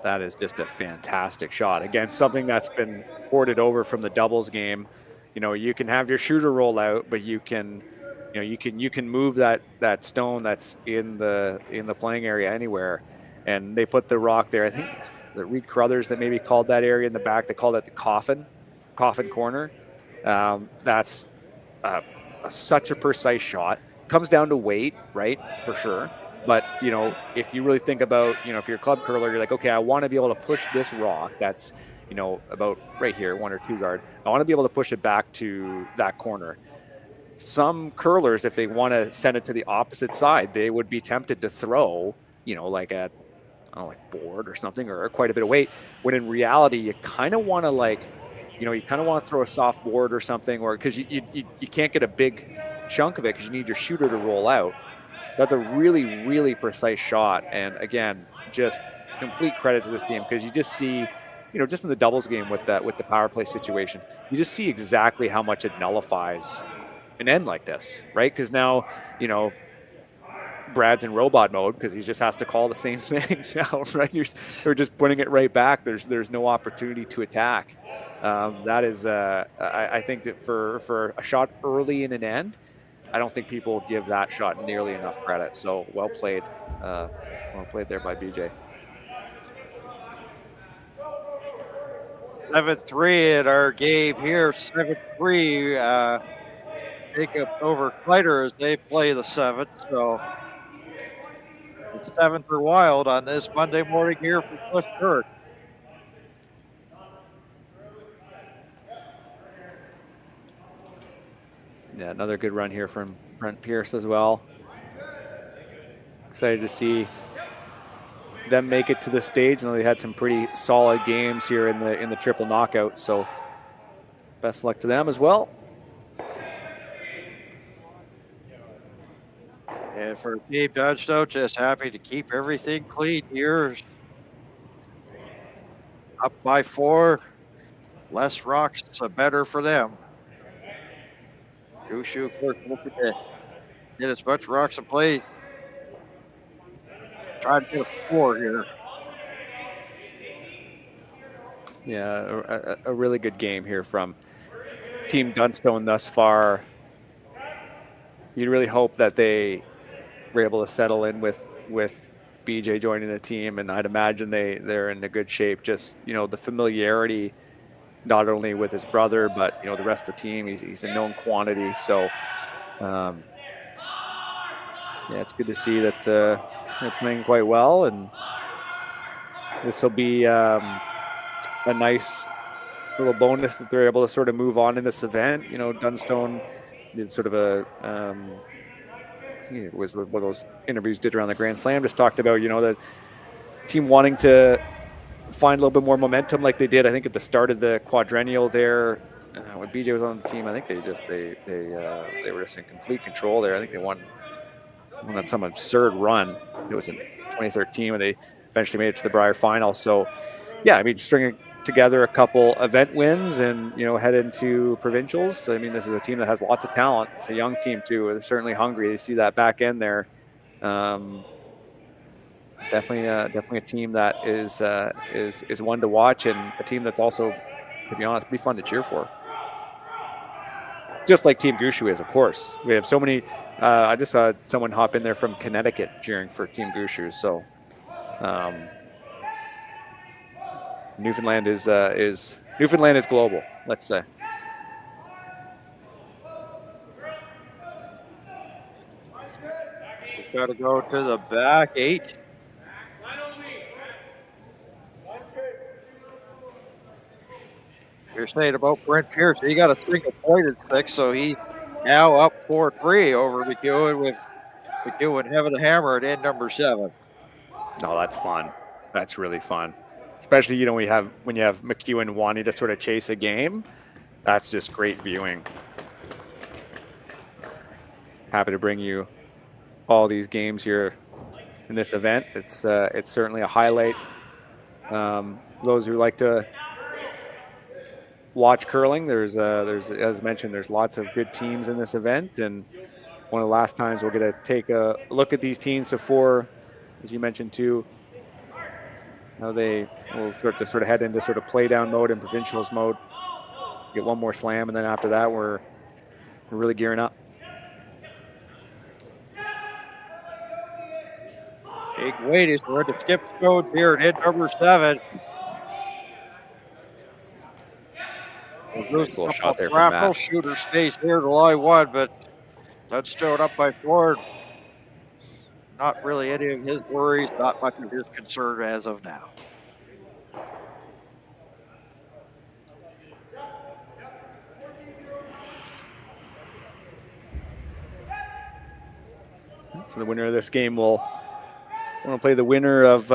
That is just a fantastic shot. Again, something that's been ported over from the doubles game. You can have your shooter roll out, but you can move that stone that's in the playing area anywhere. And they put the rock there. I think the Reed Crothers that maybe called that area in the back, they called it the coffin corner. That's such a precise shot. Comes down to weight, right? For sure. But, if you really think about, if you're a club curler, you're like, okay, I want to be able to push this rock that's, about right here, 1 or 2 guard. I want to be able to push it back to that corner. Some curlers, if they want to send it to the opposite side, they would be tempted to throw, like at, like board or something, or quite a bit of weight, when in reality, you kind of want to you kind of want to throw a soft board or something, or because you can't get a big chunk of it because you need your shooter to roll out. So that's a really, really precise shot. And again, just complete credit to this team, because you just see, just in the doubles game with the power play situation, you just see exactly how much it nullifies an end like this, right? Because now, Brad's in robot mode because he just has to call the same thing now, right? You're just putting it right back. There's no opportunity to attack. That is, I think that for a shot early in an end, I don't think people give that shot nearly enough credit. So well played there by BJ. 7-3 at our game here. 7-3. Jacob over Kleider as they play the 7th. So the 7th are wild on this Monday morning here for Cliff Kirk. Yeah, another good run here from Brent Pierce as well. Excited to see them make it to the stage. I know they had some pretty solid games here in the triple knockout, so best luck to them as well. And for Team Dunstone, just happy to keep everything clean here. Up by 4, less rocks, so better for them. Gushue, looking to get as much rocks in play. Try to get a 4 here. Yeah, a really good game here from Team Dunstone thus far. You'd really hope that they were able to settle in with BJ joining the team, and I'd imagine they're in a good shape. Just the familiarity, not only with his brother, but the rest of the team. He's a known quantity, so yeah, it's good to see that they're playing quite well, and this will be a nice little bonus that they're able to sort of move on in this event. Dunstone did sort of it was one of those interviews did around the Grand Slam, just talked about the team wanting to find a little bit more momentum like they did, I think, at the start of the quadrennial there. When BJ was on the team, I think they were just in complete control there. I think they won on some absurd run. It was in 2013 when they eventually made it to the Brier final. So, yeah, I mean, stringing together a couple event wins and, you know, head into provincials. I mean, this is a team that has lots of talent. It's a young team too. They're certainly hungry. They see that back end there. Definitely a team that is one to watch, and a team that's also, to be honest, be fun to cheer for. Just like Team Gushue is, of course. We have so many. I just saw someone hop in there from Connecticut cheering for Team Gushue. So Newfoundland is global, let's say. Got to go to the back 8. You're saying about Brent Pierce, he got a single-pointed 6, so he now up 4-3 over McEwen, with McEwen having the hammer at end number 7. No, that's fun. That's really fun. Especially, you know, when you have McEwen wanting to sort of chase a game. That's just great viewing. Happy to bring you all these games here in this event. It's certainly a highlight. Those who like to watch curling, there's as mentioned, there's lots of good teams in this event, and one of the last times we're going to take a look at these teams before, as you mentioned too, how they will start to head into sort of play down mode and provincials mode. Get one more slam, and then after that we're really gearing up. Big weight is going to skip code here at end number 7. Nice little shot there from Matt. Shooter stays here to line 1, but Dunstone up by 4. Not really any of his worries, not much of his concern as of now. So the winner of this game will play the winner of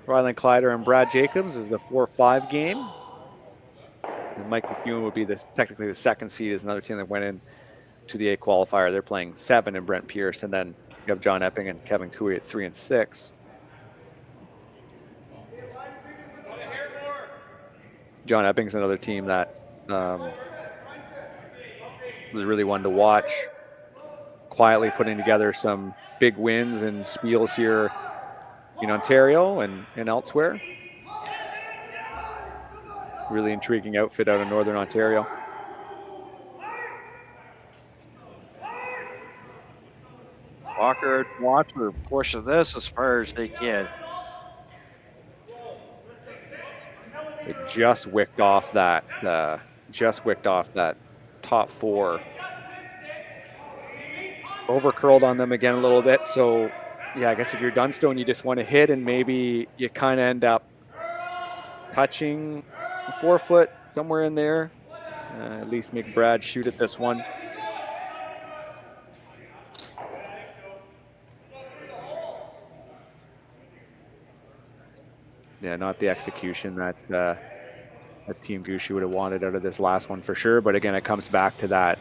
Ryland Kleider and Brad Jacobs is the 4-5 game. And Mike McEwen would be technically the second seed, is another team that went in to the A qualifier. They're playing 7 and Brent Pierce, and then you have John Epping and Kevin Cooey at 3 and 6. John Epping's another team that was really one to watch. Quietly putting together some big wins and spiels here in Ontario and elsewhere. Really intriguing outfit out of Northern Ontario. Walker and Watcher pushing this as far as they can. It just wicked off that top 4. Over curled on them again a little bit. So yeah, I guess if you're Dunstone, you just want to hit, and maybe you kind of end up touching the 4-foot somewhere in there. At least make Brad shoot at this one. Yeah, not the execution that Team Gushue would have wanted out of this last one for sure. But again, it comes back to that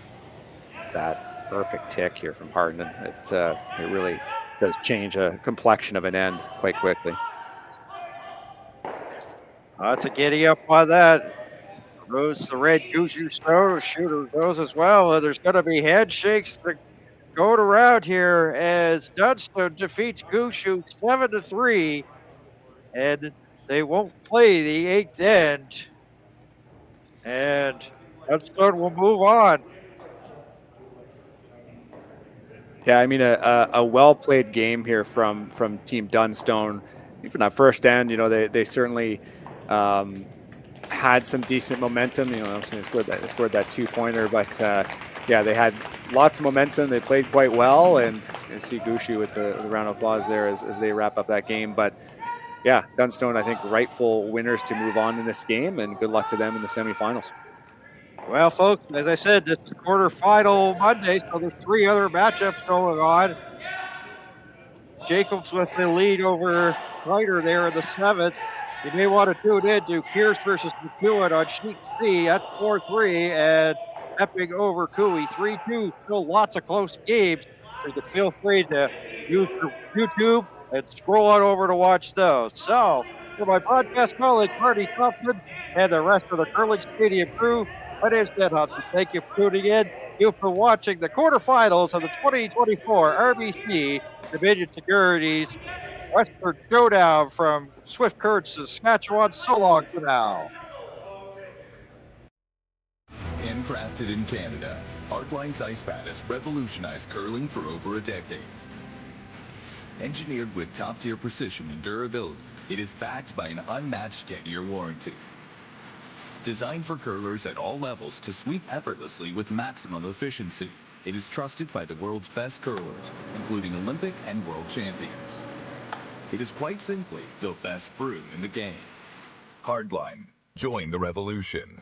perfect tick here from Hardin. It really does change a complexion of an end quite quickly. Lots of giddy up on that. Goes the red Gushue Snow. Shooter goes as well. There's going to be handshakes that go around here as Dunstone defeats Gushue 7-3. And they won't play the 8th end. And Dunstone will move on. Yeah, I mean, a well-played game here from Team Dunstone. Even that first end, they certainly had some decent momentum. They scored that 2-pointer, but yeah, they had lots of momentum. They played quite well, and you see Gushue with the round of applause there as they wrap up that game. But yeah, Dunstone, I think, rightful winners to move on in this game, and good luck to them in the semifinals. Well, folks, as I said, this is quarterfinal Monday, so there's 3 other matchups going on. Jacobs with the lead over Ryder there in the 7th. You may want to tune in to Pierce versus McEwen on Sheet C at 4-3 and Epping over Cooey 3-2. Still lots of close games. So you can feel free to use your YouTube and scroll on over to watch those. So, for my broadcast colleague Marty Thompson and the rest of the Curling Stadium crew, my name is Ned Hudson. Thank you for tuning in. You've been watching the quarterfinals of the 2024 RBC Dominion Securities Western Showdown from Swift Current, Saskatchewan. So long for now. Handcrafted in Canada, Artline's ice pad has revolutionized curling for over a decade. Engineered with top-tier precision and durability, it is backed by an unmatched 10-year warranty. Designed for curlers at all levels to sweep effortlessly with maximum efficiency, it is trusted by the world's best curlers, including Olympic and world champions. It is quite simply the best brew in the game. Hardline. Join the revolution.